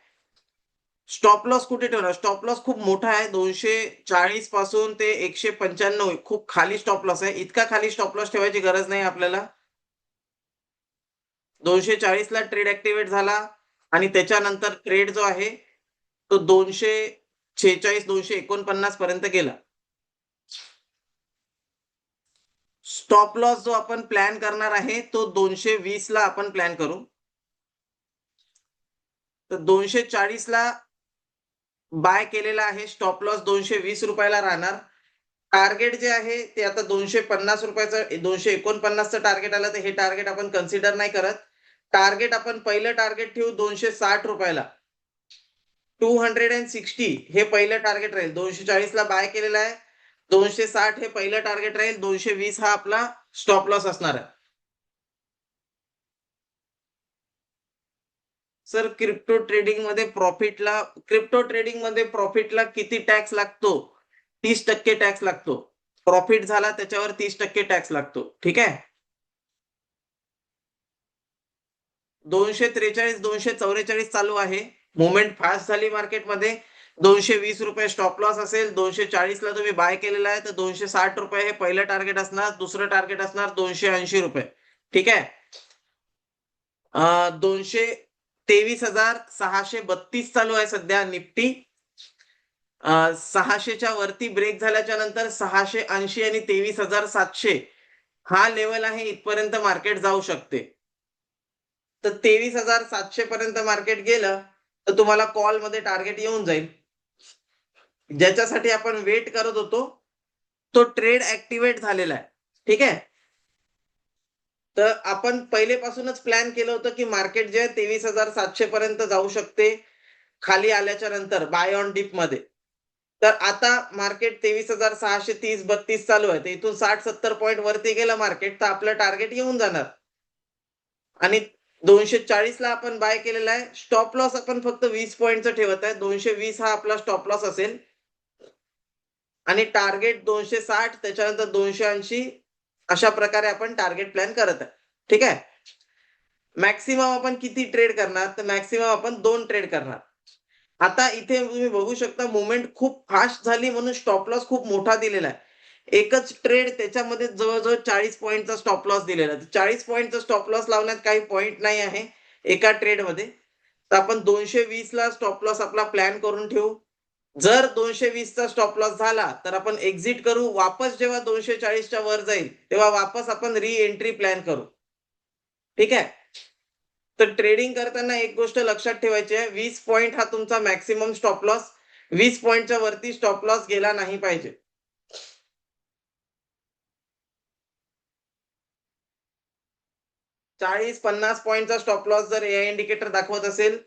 स्टॉप लॉस कुठे ठेवला? स्टॉप लॉस खूप मोठा आहे. 240 पासून ते 195 खूप खाली स्टॉप लॉस आहे. इतका खाली स्टॉप लॉस ठेवायची गरज नाही आपल्याला. 240 ला ट्रेड ऍक्टिव्हेट झाला आणि त्याच्यानंतर ट्रेड जो आहे तो 246 249 पर्यंत गेला. स्टॉप लॉस जो आपण प्लॅन करणार आहे तो 220 ला आपण प्लॅन करू. तर 240 ला बाय केलेला आहे. स्टॉप लॉस 220 रुपयाला राहणार. टार्गेट जे आहे ते आता 250 रुपयाचं 249चं टार्गेट आलं तर हे टार्गेट आपण कन्सिडर नाही करत. टार्गेट आपण पहिलं टार्गेट ठेवू 260 रुपयाला. 260 हे पहिलं टार्गेट राहील. 240 ला बाय केलेला आहे. 260 हे पहिलं टार्गेट राहील. 220 हा आपला स्टॉप लॉस असणार आहे. सर क्रिप्टो ट्रेडिंग मध्ये प्रॉफिटला किती टॅक्स लागतो? 30% टॅक्स लागतो. प्रॉफिट झाला त्याच्यावर 30% टॅक्स लागतो. ठीक आहे. 243 244 चालू आहे. मुवमेंट फास्ट झाली मार्केटमध्ये. 220 रुपये स्टॉप लॉस असेल. 240 ला तुम्ही बाय केलेला आहे तर 260 रुपये हे पहिलं टार्गेट असणार. दुसरं टार्गेट असणार 280 रुपये. ठीक आहे. 223,632 चालू आहे सध्या निफ्टी. 600च्या वरती ब्रेक झाल्याच्या नंतर 680 आणि 23,700 हा लेवल आहे. इथपर्यंत मार्केट जाऊ शकते. तर 23,700 पर्यंत मार्केट गेलं तर तुम्हाला कॉल मध्ये टार्गेट येऊन जाईल. ज्याच्यासाठी आपण वेट करत होतो तो ट्रेड ऍक्टिव्हेट झालेला आहे. ठीक आहे. तर आपण पहिलेपासूनच प्लॅन केलं होतं की मार्केट जे 23,700 पर्यंत जाऊ शकते खाली आल्याच्या नंतर बाय ऑन डिप मध्ये. तर आता मार्केट 23,630-32 चालू आहे. तर इथून 60-70 पॉईंट वरती गेलं मार्केट तर आपलं टार्गेट येऊन जाणार. आणि 240 ला आपण बाय केलेला आहे. स्टॉप लॉस आपण फक्त 20 पॉईंटचं ठेवत आहे. 220 हा आपला स्टॉप लॉस असेल आणि टार्गेट 260 त्याच्यानंतर 280 अशा प्रकारे आपण टार्गेट प्लॅन करत आहे. ठीक आहे. मॅक्सिमम आपण किती ट्रेड करणार? तर मॅक्सिमम आपण 2 ट्रेड करणार. आता इथे तुम्ही बघू शकता मुवमेंट खूप फास्ट झाली म्हणून स्टॉप लॉस खूप मोठा दिलेला आहे. एकच ट्रेड त्याच्यामध्ये जवळ-जवळ 40 पॉईंटचा स्टॉप लॉस दिलेला आहे. 40 पॉईंटचा स्टॉप लॉस लावण्यात काही पॉईंट नाही आहे एका ट्रेडमध्ये. तर आपण 220 ला स्टॉप लॉस आपला प्लॅन करून ठेवू. जर 220 चा स्टॉप लॉस झाला तर आपण एक्झिट करू. वापस जेव्हा 240 च्या वर जाईल तेव्हा वापस आपण री एंट्री प्लॅन करू. ठीक आहे. तर ट्रेडिंग करताना एक गोष्ट लक्षात ठेवायची आहे. 20 पॉईंट हा तुमचा मॅक्सिमम स्टॉप लॉस. 20 पॉईंटच्या वरती स्टॉप लॉस गेला नाही पाहिजे. 40-50 पॉईंटचा स्टॉप लॉस जर एआय इंडिकेटर दाखवत असेल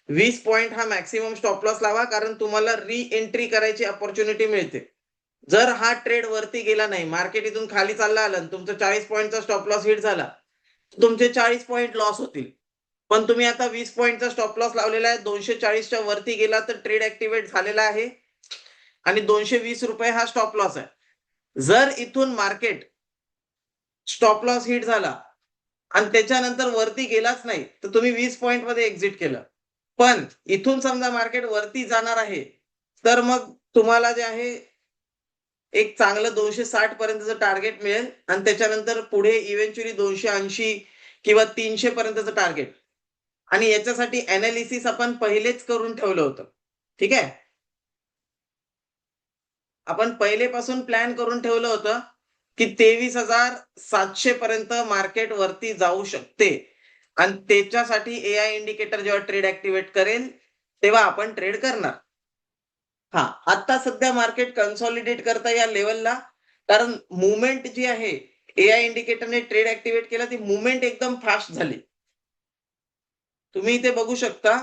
20 पॉईंट हा मॅक्सिमम स्टॉप लॉस लावा कारण तुम्हाला री एंट्री करायची अपॉर्च्युनिटी मिळते. जर हा ट्रेड वरती गेला नाही मार्केट इथून खाली चालला आलं तुमचं 40 पॉईंटचा स्टॉप लॉस हिट झाला तुमचे 40 पॉईंट लॉस होतील. पण तुम्ही आता 20 पॉईंटचा स्टॉप लॉस लावलेला आहे. 240 च्या वरती गेला तर ट्रेड ऍक्टिव्हेट झालेला आहे आणि 220 रुपये हा स्टॉप लॉस आहे. जर इथून मार्केट स्टॉप लॉस हिट झाला आणि त्याच्यानंतर वरती गेलाच नाही तर तुम्ही 20 पॉईंट मध्ये एक्झिट केलं. पण इथून समजा मार्केट वरती जाणार आहे तर मग तुम्हाला जे आहे एक चांगलं 260 पर्यंतचं टार्गेट मिळेल आणि त्याच्यानंतर पुढे इव्हेंच्युअली 280 किंवा 300 पर्यंतचं टार्गेट. आणि याच्यासाठी अनालिसिस आपण पहिलेच करून ठेवलं होतं. ठीक आहे. आपण पहिलेपासून प्लॅन करून ठेवलं होतं की 23,700 पर्यंत मार्केट वरती जाऊ शकते आणि त्याच्यासाठी एआय इंडिकेटर जेव्हा ट्रेड ऍक्टिव्हेट करेल तेव्हा आपण ट्रेड करणार. हा आता सध्या मार्केट कन्सॉलिडेट करता या लेवलला कारण मुवमेंट जी आहे एआय इंडिकेटरने ट्रेड ऍक्टिव्हेट केला ती मुवमेंट एकदम फास्ट झाली. तुम्ही इथे बघू शकता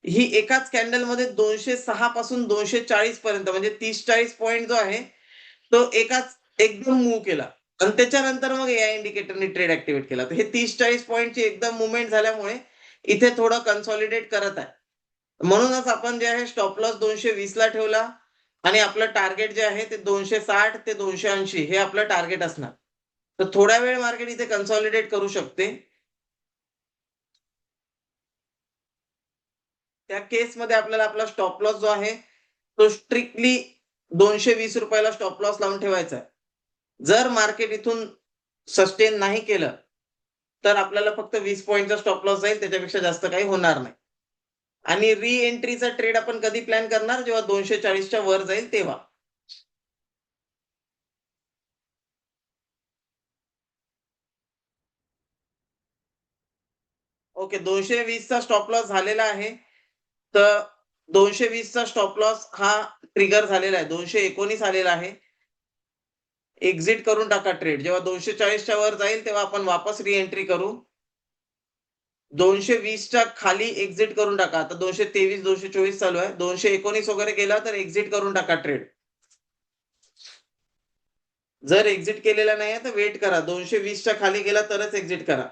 ही एकाच कॅन्डलमध्ये 206 पासून 240 पर्यंत म्हणजे 30-40 पॉईंट जो आहे तो एकाच एकदम मूव्ह केला आणि त्याच्यानंतर मग एआय इंडिकेटरने ट्रेड ऍक्टिव्हेट केला. तर हे 30-40 पॉईंटची एकदम मुवमेंट झाल्यामुळे इथे थोडं कन्सॉलिडेट करत आहे. म्हणूनच आपण जे आहे स्टॉप लॉस 220 ला ठेवला आणि आपलं टार्गेट जे आहे ते 260 ते 280 हे आपलं टार्गेट असणार. तर थोड्या वेळ मार्केट इथे कन्सॉलिडेट करू शकते त्या केसमध्ये आपल्याला आपला स्टॉप लॉस जो आहे तो स्ट्रिक्टली 220 रुपयाला स्टॉप लॉस लावून ठेवायचा आहे. जर मार्केट इथून सस्टेन नाही केलं तर आपल्याला फक्त 20 पॉईंटचा स्टॉप लॉस जाईल, त्याच्यापेक्षा जास्त काही होणार नाही. आणि री एंट्रीचा ट्रेड आपण कधी प्लॅन करणार, जेव्हा 240च्या वर जाईल तेव्हा. ओके, 220 चा स्टॉप लॉस झालेला आहे. तर 220 चा स्टॉप लॉस हा ट्रिगर झालेला आहे. 219 आलेला आहे. एक्झिट करून टाका ट्रेड. जेव्हा 240च्या वर जाईल तेव्हा आपण वापस री एंट्री करू. 220च्या खाली एक्झिट करून टाका. आता 223, 224 चालू आहे. 219 वगैरे गेला तर एक्झिट करून टाका ट्रेड. जर एक्झिट केलेला नाहीये तर वेट करा. 220च्या खाली गेला तरच एक्झिट करा.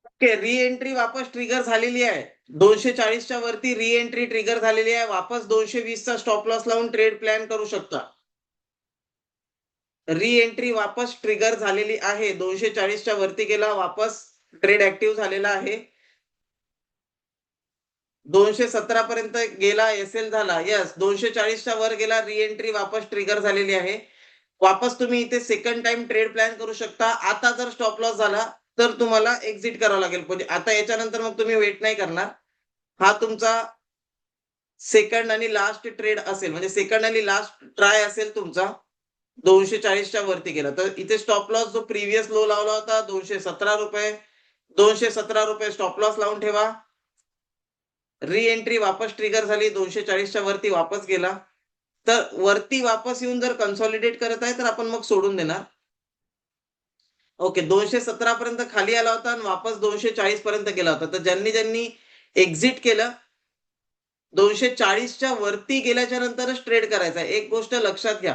ओके, री एंट्री वापस ट्रिगर झालेली आहे. 240च्या वरती री एंट्री ट्रिगर झालेली आहे. वापस 220 चा स्टॉप लॉस लावून ट्रेड प्लॅन करू शकता. री एंट्री वापस ट्रिगर झालेली आहे. 240च्या वरती गेला, वापस ट्रेड ऍक्टिव्ह झालेला आहे. 217 पर्यंत गेला, एसएल झाला. येस, 240च्या वर गेला, री एंट्री वापस ट्रिगर झालेली आहे. वापस तुम्ही इथे सेकंड टाइम ट्रेड प्लॅन करू शकता. आता जर स्टॉप लॉस झाला तर तुम्हाला एक्झिट करावं लागेल. म्हणजे आता याच्यानंतर मग तुम्ही वेट नाही करणार. हा तुमचा सेकंड आणि लास्ट ट्रेड असेल, म्हणजे सेकंड आणि लास्ट ट्राय असेल तुमचा. 240च्या वरती गेला तर इथे स्टॉप लॉस जो प्रिव्हियस लो लावला होता 217 रुपये, 217 रुपये स्टॉप लॉस लावून ठेवा. री एंट्री वापस ट्रिगर झाली, 240च्या वरती वापस गेला. तर वरती वापस येऊन जर कन्सॉलिडेट करत आहे तर आपण मग सोडून देणार. ओके, 217 पर्यंत खाली आला होता आणि वापस 240 पर्यंत गेला होता. तर ज्यांनी ज्यांनी एक्झिट केलं 240च्या वरती गेल्याच्या नंतरच ट्रेड करायचा आहे. एक गोष्ट लक्षात घ्या,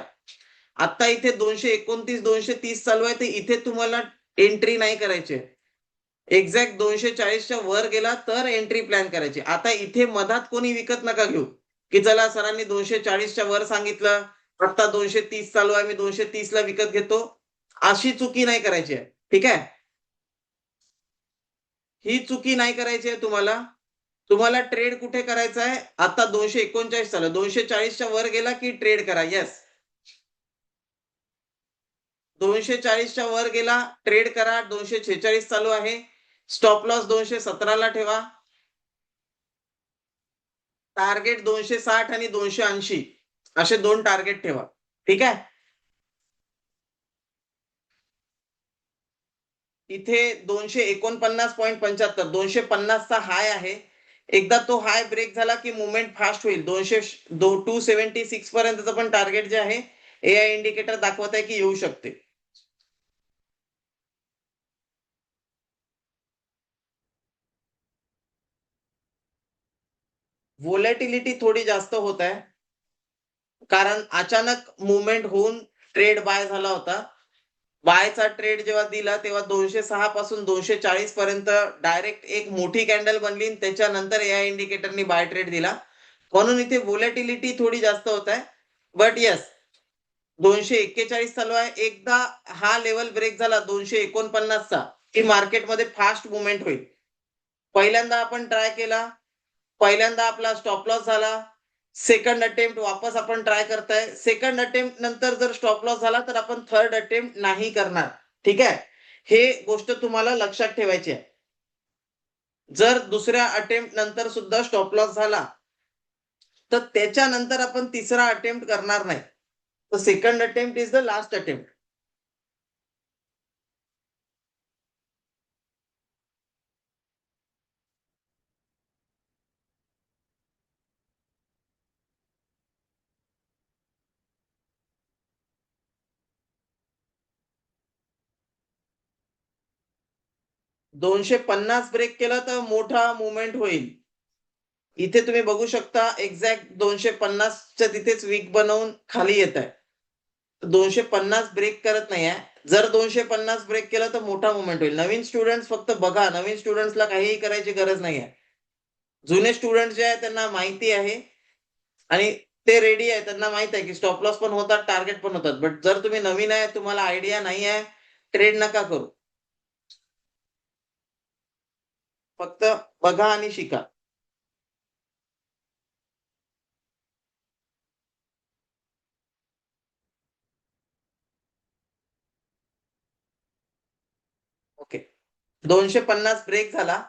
आता इथे 229, 230 चालू आहे, तर इथे तुम्हाला एंट्री नाही करायची आहे. एक्झॅक्ट 240च्या वर गेला तर एंट्री प्लॅन करायची. आता इथे मधात कोणी विकत नका घेऊ, की चला सरांनी 240च्या वर सांगितलं, आता 230 चालू आहे, मी 230 ला विकत घेतो. अशी चुकी नाही करायची आहे. ठीक आहे? ही चुकी नाही करायची आहे तुम्हाला. तुम्हाला ट्रेड कुठे करायचा आहे? आता 239 चालू आहे. 240च्या वर गेला की ट्रेड करा. येस. 240च्या वर गेला, ट्रेड करा. 246 चालू आहे. स्टॉप लॉस 217 ला ठेवा. टार्गेट 260 आणि 280 असे 2 टार्गेट ठेवा. ठीक आहे? इथे 249.75, 250 चा हाय आहे. एकदा तो हाय ब्रेक झाला की मुवमेंट फास्ट होईल. 276 पर्यंतचं पण टार्गेट जे आहे एआय इंडिकेटर दाखवत आहे की येऊ शकते. व्होलॅटिलिटी थोडी जास्त होत आहे. कारण अचानक मुवमेंट होऊन ट्रेड बाय झाला होता. बायचा ट्रेड जेव्हा दिला तेव्हा 206 पासून 240 पर्यंत डायरेक्ट एक मोठी कॅन्डल बनली आणि त्याच्यानंतर एआय इंडिकेटरनी बाय ट्रेड दिला. म्हणून इथे व्होलॅटिलिटी थोडी जास्त होत आहे. बट येस, 241 चालू आहे. एकदा हा लेवल ब्रेक झाला 249चा की मार्केटमध्ये फास्ट मुवमेंट होईल. पहिल्यांदा आपण ट्राय केला, पहिल्यांदा आपला स्टॉप लॉस झाला. सेकंड अटेम्प्ट वापस आपण ट्राय करताय. सेकंड अटेम्प्ट नंतर जर स्टॉप लॉस झाला तर आपण थर्ड अटेम्प्ट नाही करणार. ठीक आहे, हे गोष्ट तुम्हाला लक्षात ठेवायची आहे. जर दुसऱ्या अटेम्प्ट नंतर सुद्धा स्टॉप लॉस झाला तर त्याच्यानंतर आपण तिसरा अटेम्प्ट करणार नाही. तर second attempt is the last attempt. 250 break केला तर मोठा मुवमेंट होईल. इथे तुम्ही बघू शकता एक्झॅक्ट 250च्या तिथेच विक बनवून खाली येत आहे. 250 ब्रेक करत नाही आहे. जर 250 ब्रेक केलं तर मोठा मुवमेंट होईल. नवीन स्टुडंट्स फक्त बघा, नवीन स्टुडंट्सला काहीही करायची गरज नाही आहे. जुने स्टुडंट जे आहे त्यांना माहिती आहे आणि ते रेडी आहे. त्यांना माहित आहे की स्टॉप लॉस पण होतात, टार्गेट पण होतात. बट जर तुम्ही नवीन आहे, तुम्हाला आयडिया नाही आहे, ट्रेड नका करू. फक्त बघा आणि शिका. ओके. 250 ब्रेक झाला.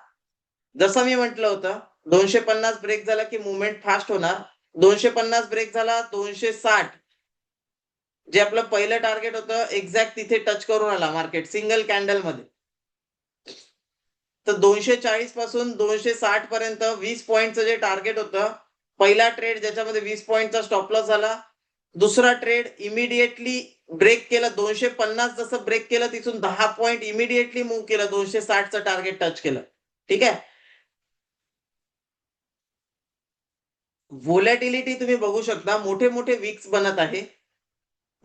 जसं मी म्हटलं होतं, 250 ब्रेक झाला की मुव्हमेंट फास्ट होणार. 250 ब्रेक झाला, 260 जे आपलं पहिलं टार्गेट होतं एक्झॅक्ट तिथे टच करून आला मार्केट सिंगल कॅन्डलमध्ये. तर 240 पासून 260 पर्यंत 20 पॉइंटचं जे टार्गेट होतं, पहिला ट्रेड ज्याच्यामध्ये 20 पॉइंटचा स्टॉप लॉस झाला. दुसरा ट्रेड इमिडिएटली ब्रेक केला. 250 जसं ब्रेक केलं तिथून 10 पॉइंट इमिडिएटली मूव्ह केलं. 260चं टार्गेट टच केलं. ठीक आहे. व्होलॅटिलिटी तुम्ही बघू शकता. मोठे मोठे विक्स बनत आहे.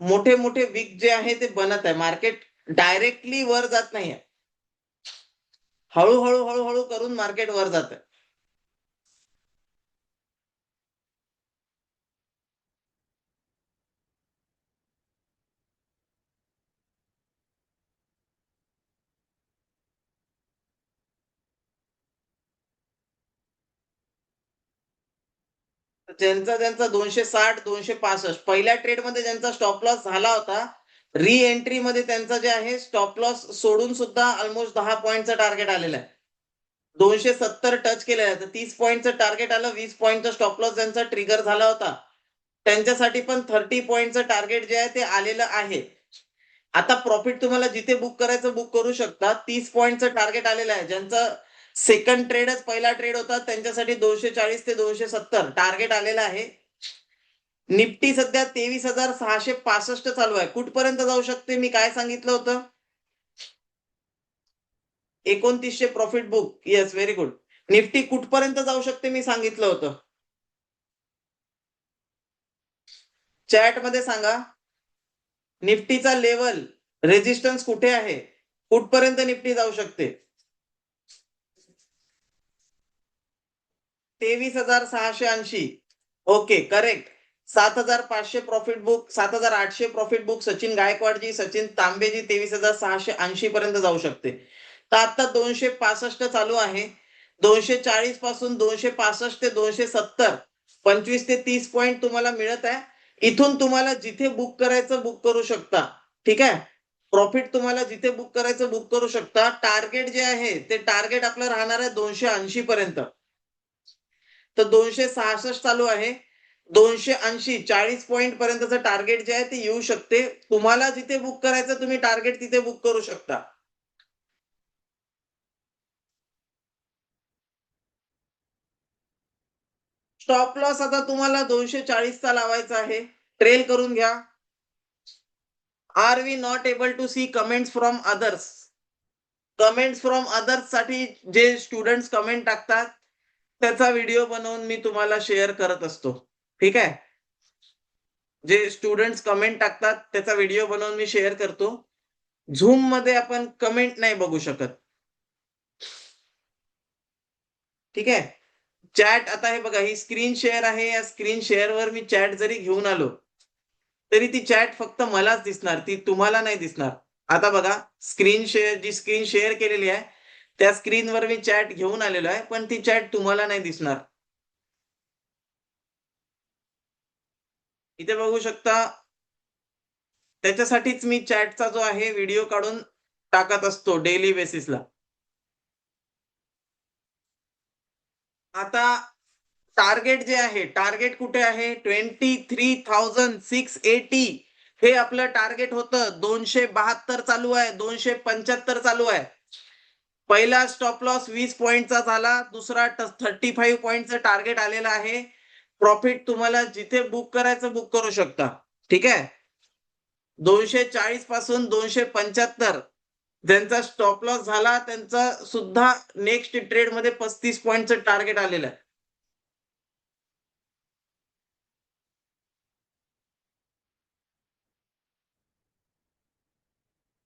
मोठे मोठे विक जे आहे ते बनत आहे. मार्केट डायरेक्टली वर जात नाहीये. हळूहळू हळूहळू करून मार्केट वर जात आहे. ज्यांचा ज्यांचा 260 265 पहिल्या ट्रेडमध्ये ज्यांचा स्टॉप लॉस झाला होता, री एंट्री मध्ये त्यांचा जे आहे स्टॉप लॉस सोडून सुद्धा ऑलमोस्ट 10 पॉईंटचं टार्गेट आलेलं आहे. 270 टच केलेलं आहे. तर 30 पॉईंटचं टार्गेट आलं. 20 पॉईंटचा स्टॉप लॉस ज्यांचा ट्रिगर झाला होता त्यांच्यासाठी पण 30 पॉईंटचं टार्गेट जे आहे ते आलेलं आहे. आता प्रॉफिट तुम्हाला जिथे बुक करायचं बुक करू शकता. 30 पॉईंटचं टार्गेट आलेलं आहे. ज्यांचं सेकंड ट्रेडच पहिला ट्रेड होता त्यांच्यासाठी 240 ते 270 टार्गेट आलेलं आहे. निफ्टी सध्या 23,665 चालू आहे. कुठपर्यंत जाऊ शकते मी काय सांगितलं होतं? 2900 profit book. Yes, very good. Nifty कुठपर्यंत जाऊ शकते मी सांगितलं होतं. चॅट मध्ये सांगा. निफ्टीचा लेवल रेजिस्टन्स कुठे आहे? कुठपर्यंत निफ्टी जाऊ शकते? 23,680. Okay, correct. 7,500 profit book, 7,800 profit book Sachin Gaikwadji, Sachin Tambeji 23,680 पर्यंत जाऊ शकते. तर आता 265 चालू आहे. 240 पासून 265 ते 270 25 ते 30 पॉईंट तुम्हाला मिळत आहे. इथून तुम्हाला जिथे बुक करायचं बुक करू शकता. ठीक आहे. प्रॉफिट तुम्हाला जिथे बुक करायचं बुक करू शकता. टार्गेट जे आहे ते टार्गेट आपलं राहणार आहे 280 पर्यंत. तर 266 चालू आहे. 280 40 पॉईंट पर्यंतचं टार्गेट जे आहे ते येऊ शकते. तुम्हाला जिथे बुक करायचं तुम्ही टार्गेट तिथे बुक करू शकता. स्टॉप लॉस आता तुम्हाला 240 चा लावायचा आहे. ट्रेल करून घ्या. Are we not able to see comments from others? Comments from others साठी जे स्टुडंट्स कमेंट टाकतात त्याचा व्हिडिओ बनवून मी तुम्हाला शेअर करत असतो. ठीक आहे. जे स्टुडंट्स कमेंट टाकतात त्याचा व्हिडिओ बनवून मी शेअर करतो. झूम मध्ये आपण कमेंट नाही बघू शकत. ठीक आहे. चॅट आता हे बघा, ही स्क्रीन शेअर आहे. या स्क्रीन शेअर वर मी चॅट जरी घेऊन आलो तरी ती चॅट फक्त मलाच दिसणार, ती तुम्हाला नाही दिसणार. आता बघा स्क्रीन शेअर केलेली आहे, त्या स्क्रीनवर मी चॅट घेऊन आलेलो आहे, पण ती चॅट तुम्हाला नाही दिसणार. इथे बघू शकता, त्याच्यासाठीच मी चॅटचा जो आहे व्हिडिओ काढून टाकत असतो डेली बेसिसला. आता टार्गेट जे आहे, टार्गेट कुठे आहे? 23,680 हे आपलं टार्गेट होतं. 272 चालू आहे, 275 चालू आहे. पहिला स्टॉप लॉस 20 पॉइंटचा झाला, दुसरा 35 पॉइंटचं टार्गेट आलेलं आहे. प्रॉफिट तुम्हाला जिथे बुक करायचं बुक करू शकता. ठीक आहे. 240 पासून 275 ज्यांचा स्टॉप लॉस झाला त्यांचा सुद्धा नेक्स्ट ट्रेड मध्ये 35 पॉइंटचं टार्गेट आलेलं आहे.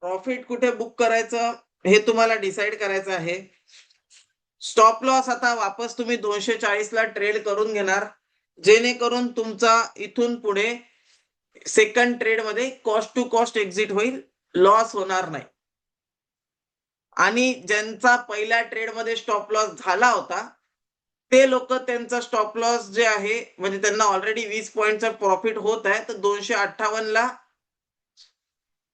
प्रॉफिट कुठे बुक करायचं हे तुम्हाला डिसाईड करायचं आहे. स्टॉप लॉस आता वापस तुम्ही 240 ला ट्रेड करून घेणार, जेणेकरून तुमचा इथून पुढे सेकंड ट्रेड मध्ये कॉस्ट टू कॉस्ट एक्झिट होईल, लॉस होणार नाही. आणि ज्यांचा पहिल्या ट्रेड मध्ये स्टॉप लॉस झाला होता ते लोक त्यांचा स्टॉप लॉस जे आहे म्हणजे त्यांना ऑलरेडी 20 पॉइंटचा प्रॉफिट होत आहे, तर 258 ला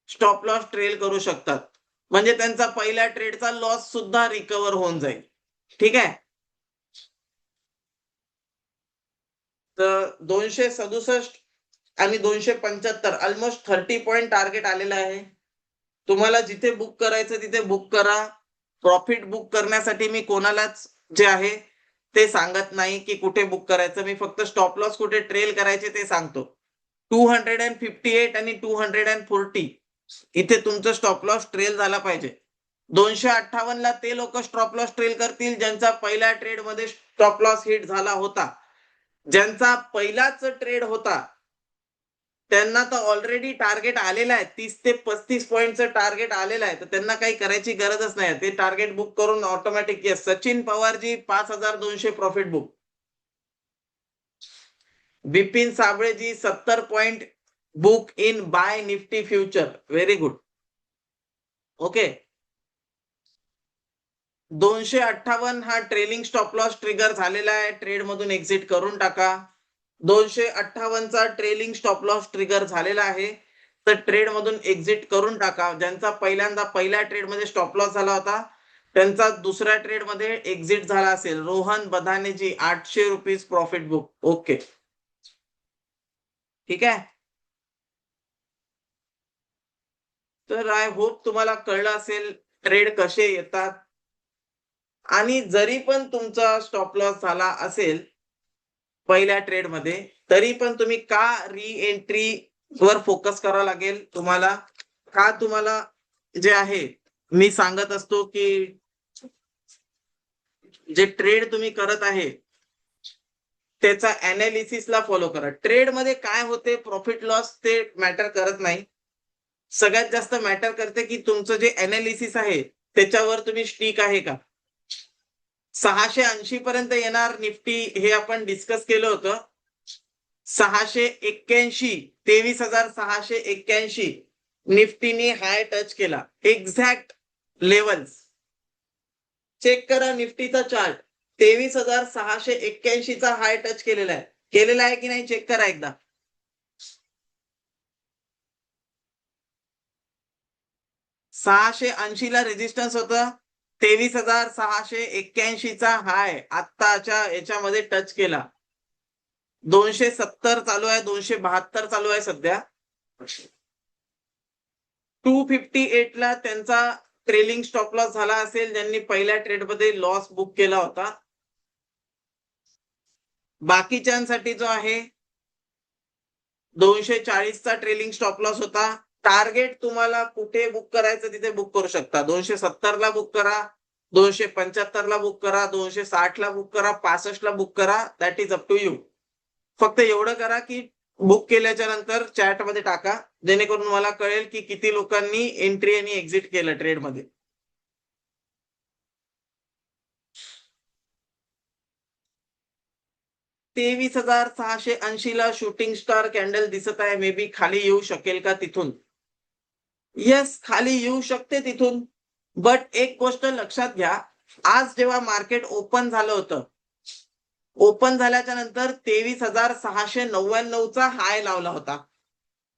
स्टॉप लॉस ट्रेल करू शकतात. म्हणजे त्यांचा पहिल्या ट्रेडचा लॉस सुद्धा रिकव्हर होऊन जाईल. ठीक आहे. तर 267 आणि 275 ऑलमोस्ट 30 पॉइंट टार्गेट आलेलं आहे. तुम्हाला जिथे बुक करायचं तिथे बुक करा. प्रॉफिट बुक करण्यासाठी मी कोणालाच जे आहे ते सांगत नाही की कुठे बुक करायचं. मी फक्त स्टॉप लॉस कुठे ट्रेल करायचे ते सांगतो. 258 आणि 240 इथे तुमचं स्टॉप लॉस ट्रेल झाला पाहिजे. 258 ला ते लोक स्टॉप लॉस ट्रेल करतील ज्यांचा पहिल्या ट्रेड मध्ये स्टॉप लॉस हिट झाला होता. ज्यांचा पहिलाच ट्रेड होता त्यांना तर ऑलरेडी टार्गेट आलेलं आहे, 30 ते 35 पॉईंटचं टार्गेट आलेलं आहे, तर त्यांना काही करायची गरजच नाही. ते टार्गेट बुक करून automatic yes. Sachin Pawarji 5200 profit book. Bipin Sableji 70 point book in buy Nifty future. Very good. Okay. 258 हा ट्रेलिंग स्टॉप लॉस ट्रिगर झालेला आहे, ट्रेड मधून एक्झिट करून टाका. 258 चा ट्रेलिंग स्टॉप लॉस ट्रिगर झालेला आहे, तर ट्रेड मधून एक्झिट करून टाका. ज्यांचा पहिल्यांदा पहिल्या ट्रेड मध्ये स्टॉप लॉस झाला होता त्यांचा दुसऱ्या ट्रेड मध्ये एक्झिट झाला असेल. Rohan Badhaneji 800 rupees profit book. Okay. ठीक आहे. तर आय होप तुम्हाला कळलं असेल ट्रेड कसे येतात. आणि जरी पण तुमचा स्टॉप लॉस झाला असेल पहिल्या ट्रेड मध्ये, तरी पण तुम्ही का री एंट्री वर फोकस करावं लागेल तुम्हाला? का तुम्हाला जे आहे मी सांगत असतो की जे ट्रेड तुम्ही करत आहे त्याचा ला फॉलो करा. ट्रेड मध्ये काय होते प्रॉफिट लॉस ते मॅटर करत नाही. सगळ्यात जास्त मॅटर करते की तुमचं जे अनालिसिस आहे त्याच्यावर तुम्ही स्टिक आहे का. 680 पर्यंत येणार निफ्टी हे आपण डिस्कस केलं होतं. 681 23,681 निफ्टीने हाय टच केला. एक्झॅक्ट लेवल्स चेक करा. निफ्टीचा चार्ट 23,681 चा हाय टच केलेला आहे. केलेला आहे की नाही चेक करा एकदा. 680 ला रेजिस्टन्स होतं. 23,681 चा हाय आत्ताच्या याच्यामध्ये टच केला. 270 चालू आहे, 272 चालू आहे सध्या. 258 ला त्यांचा ट्रेलिंग स्टॉप लॉस झाला असेल ज्यांनी पहिल्या ट्रेड मध्ये लॉस बुक केला होता. बाकीच्यांसाठी जो आहे 240 चा ट्रेलिंग स्टॉप लॉस होता. टार्गेट तुम्हाला कुठे बुक करायचं तिथे बुक करू शकता. 270 ला बुक करा, 275 ला बुक करा, 260 ला बुक करा, 65 ला बुक करा. That is up to you. फक्त एवढं करा की बुक केल्याच्या नंतर चॅट मध्ये टाका, जेणेकरून मला कळेल की किती लोकांनी एंट्री आणि एक्झिट केलं ट्रेड मध्ये. 23,680 ला शूटिंग स्टार कॅन्डल दिसत आहे. मे बी खाली येऊ शकेल का तिथून? येस, खाली येऊ शकते तिथून. बट एक गोष्ट लक्षात घ्या, आज जेव्हा मार्केट ओपन झालं होतं, ओपन झाल्याच्या नंतर 23,699 चा हाय लावला होता.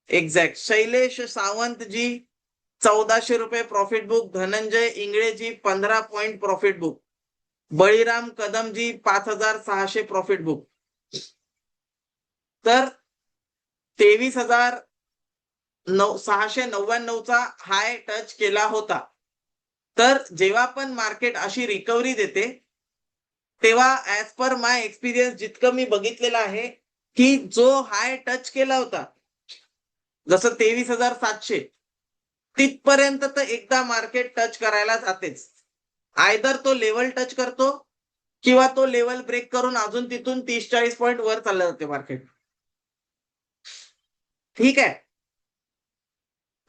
एक्झॅक्ट. शैलेश सावंतजी 1400 रुपये profit book, Dhananjay Ingleji 15 point profit book, Baliram Kadamji 5,600 profit book. तर 23,699 चा हाय टच केला होता. तर जेव्हा पण मार्केट अशी रिकव्हरी देते, तेव्हा ऍज पर माय एक्सपिरियन्स जितकं मी बघितलेलं आहे, की जो हाय टच केला होता, जसं 23,700 तिथपर्यंत तर एकदा मार्केट टच करायला जातेच. आयदर तो लेवल टच करतो किंवा तो लेवल ब्रेक करून अजून तिथून 30-40 पॉईंट वर चाललं जाते मार्केट. ठीक आहे.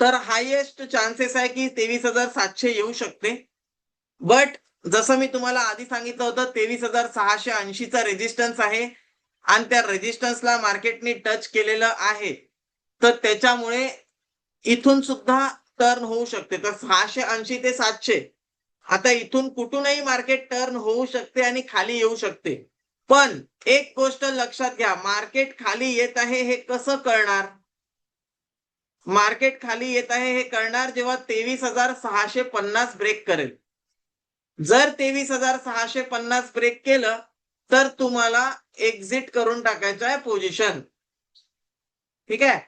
तर हायेस्ट चान्सेस आहे की 23,700 येऊ शकते. बट जसं मी तुम्हाला आधी सांगितलं होतं, 23,680 चा रेजिस्टन्स आहे आणि त्या रेजिस्टन्सला मार्केटने टच केलेलं आहे. तर त्याच्यामुळे इथून सुद्धा टर्न होऊ शकते. तर 680 ते 700 आता इथून कुठूनही मार्केट टर्न होऊ शकते आणि खाली येऊ शकते. पण एक गोष्ट लक्षात घ्या, मार्केट खाली येत आहे हे कसं कळणार? मार्केट खाली येत आहे हे कळणार जेव्हा 23,650 ब्रेक करेल. जर 23,650 ब्रेक केलं तर तुम्हाला एक्झिट करून टाकायचं आहे पोझिशन. ठीक आहे.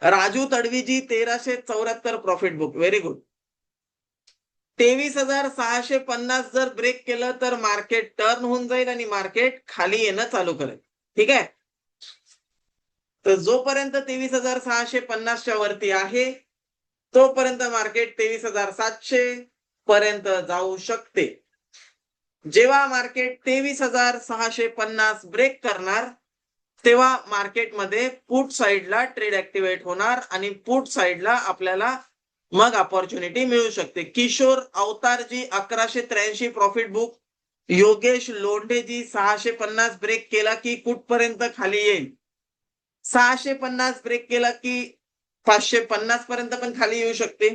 Raju Tadviji 1,374 profit book. Very good. 23,650 जर ब्रेक केलं तर मार्केट टर्न होऊन जाईल आणि मार्केट खाली येणं चालू करेल. ठीक आहे. तर जोपर्यंत 23,650 च्या वरती आहे, तोपर्यंत मार्केट 23,700 पर्यंत जाऊ शकते. जेव्हा मार्केट 23,650 ब्रेक करणार, तेव्हा मार्केटमध्ये पुट साइडला ट्रेड ऍक्टिव्हेट होणार आणि पुट साइडला आपल्याला मग अपॉर्च्युनिटी मिळू शकते. Kishor Avatarji 1,183 profit book, Yogesh Londheji 650 break केला की कुठपर्यंत खाली येईल? 650 ब्रेक केला की 550 पर्यंत पण खाली येऊ शकते.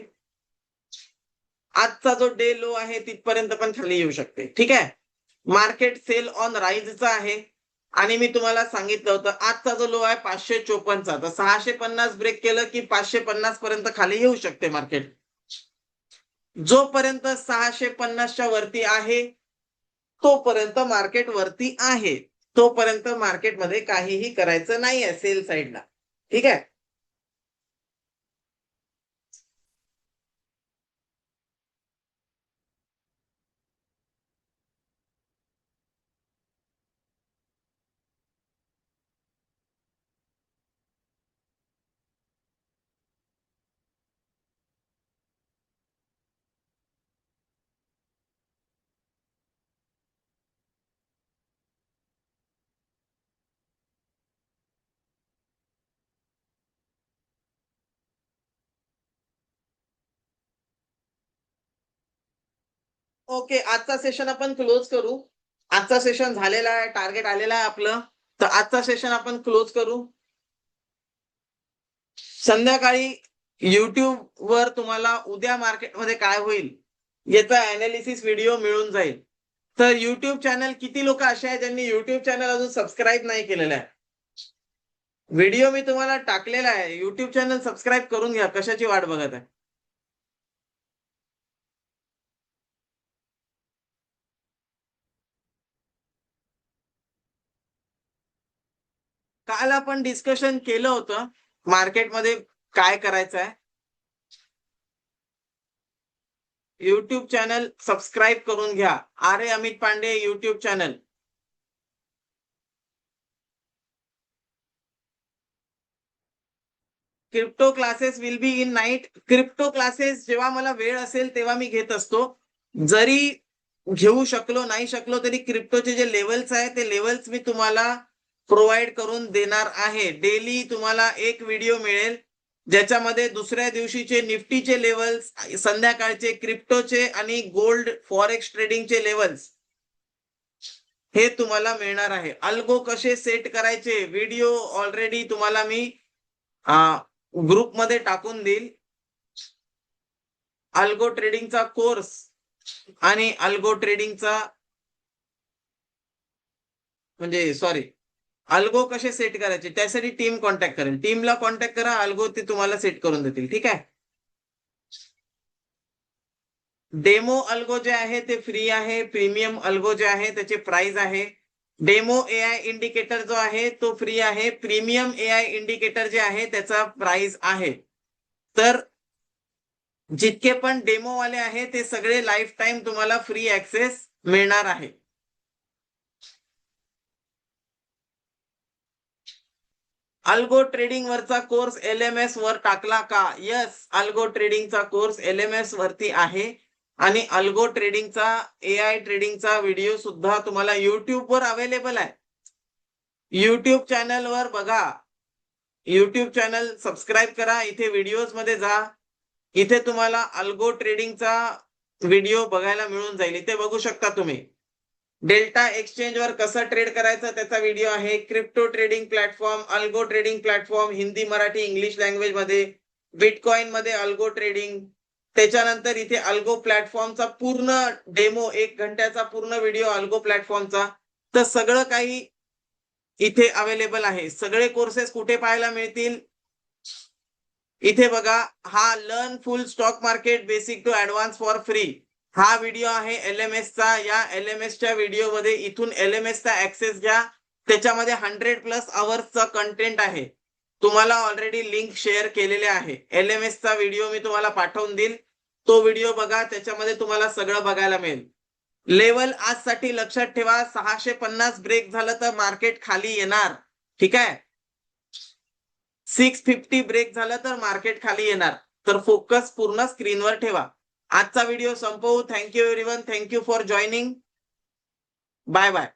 आजचा जो डे लो आहे तिथपर्यंत पण खाली येऊ शकते. ठीक आहे. मार्केट सेल ऑन राईजचा आहे आणि मी तुम्हाला सांगितलं होतं आजचा जो लो आहे 554 चा, तर 650 ब्रेक केलं की 550 पर्यंत खाली येऊ शकते मार्केट. जोपर्यंत 650 च्या वरती आहे तोपर्यंत मार्केट वरती आहे. तोपर्यंत मार्केटमध्ये काहीही करायचं नाहीये सेल साइडला. ठीक आहे. ओके, आजचा सेशन आपण क्लोज करू. आजचा सेशन झालेला आहे, टार्गेट आलेला आहे आपलं. तर आजचा सेशन आपण क्लोज करू. संध्याकाळी YouTube वर तुम्हाला उद्या मार्केटमध्ये काय होईल याचा अनालिसिस व्हिडिओ मिळून जाईल. तर YouTube चॅनल किती लोक असे आहेत ज्यांनी YouTube चॅनल अजून सबस्क्राईब नाही केलेलं आहे? व्हिडिओ मी तुम्हाला टाकलेला आहे. YouTube चॅनल सबस्क्राईब करून घ्या. कशाची वाट बघत आहे? काल आपण डिस्कशन केलं होतं मार्केटमध्ये काय करायचं आहे. YouTube चॅनल सबस्क्राईब करून घ्या. R A. Amit Pandey YouTube channel. Crypto classes will be in night. Crypto classes जेव्हा मला वेळ असेल तेव्हा मी घेत असतो. जरी घेऊ शकलो नाही शकलो तरी क्रिप्टोचे जे लेवल्स आहे ते लेवल्स मी तुम्हाला प्रोव्हाइड करून देणार आहे. डेली तुम्हाला एक व्हिडिओ मिळेल ज्याच्यामध्ये दुसऱ्या दिवशीचे निफ्टीचे लेवल्स, संध्याकाळचे क्रिप्टोचे आणि गोल्ड फॉरेक्स ट्रेडिंगचे लेवल्स हे तुम्हाला मिळणार आहे. अल्गो कसे सेट करायचे व्हिडिओ ऑलरेडी तुम्हाला मी ग्रुपमध्ये टाकून देईल. अल्गो ट्रेडिंगचा कोर्स आणि अल्गो ट्रेडिंगचा म्हणजे सॉरी अल्गो कसे सेट करायचे त्यासाठी टीम कॉन्टॅक्ट करेल. टीमला कॉन्टॅक्ट करा, अल्गो ते तुम्हाला सेट करून देतील. ठीक आहे. डेमो अल्गो जे आहे ते फ्री आहे. प्रीमियम अल्गो जे आहे त्याचे प्राइस आहे. डेमो एआय इंडिकेटर जो आहे तो फ्री आहे. प्रीमियम एआय इंडिकेटर जे आहे त्याचा प्राइस आहे. तर जितके पण डेमो वाले आहे ते सगळे लाईफ टाइम तुम्हाला फ्री ऍक्सेस मिळणार आहे. अल्गो ट्रेडिंग वरचा कोर्स LMS वर टाकला का? यस, अल्गो ट्रेडिंगचा कोर्स LMS वरती आहे आणि अल्गो ट्रेडिंगचा एआय ट्रेडिंगचा व्हिडिओ सुद्धा तुम्हाला YouTube वर अवेलेबल आहे. YouTube चॅनल वर बघा. YouTube चॅनल सबस्क्राईब करा. इथे व्हिडिओज मध्ये जा. इथे तुम्हाला अल्गो ट्रेडिंगचा व्हिडिओ बघायला मिळून जाईल. इथे बघू शकता तुम्ही. डेल्टा एक्सचेंज वर कसं ट्रेड करायचं त्याचा व्हिडिओ आहे. Crypto trading platform, algo trading platform Hindi, Marathi, English language मध्ये, बिटकॉइन मध्ये अल्गो ट्रेडिंग. त्याच्यानंतर इथे अल्गो प्लॅटफॉर्मचा पूर्ण डेमो 1 घंट्याचा पूर्ण व्हिडिओ अल्गो प्लॅटफॉर्मचा. तर सगळं काही इथे अवेलेबल आहे. सगळे कोर्सेस कुठे पाहायला मिळतील? इथे बघा, हा learn full stock market basic to advance for free हा व्हिडिओ आहे LMS चा. या LMS च्या व्हिडिओ मध्ये इथून LMS चा ऍक्सेस घ्या. त्याच्यामध्ये 100+ अवर्सचा कंटेंट आहे. तुम्हाला ऑलरेडी लिंक शेअर केलेले आहे. LMS चा व्हिडिओ मी तुम्हाला पाठवून देईल. तो व्हिडिओ बघा, त्याच्यामध्ये तुम्हाला सगळं बघायला मिळेल. लेवल आजसाठी लक्षात ठेवा, 650 ब्रेक झालं तर मार्केट खाली येणार. ठीक आहे. 650 ब्रेक झालं तर मार्केट खाली येणार. तर फोकस पूर्ण स्क्रीनवर ठेवा. आजचा व्हिडिओ संपवू. Thank you everyone. Thank you for joining. Bye bye.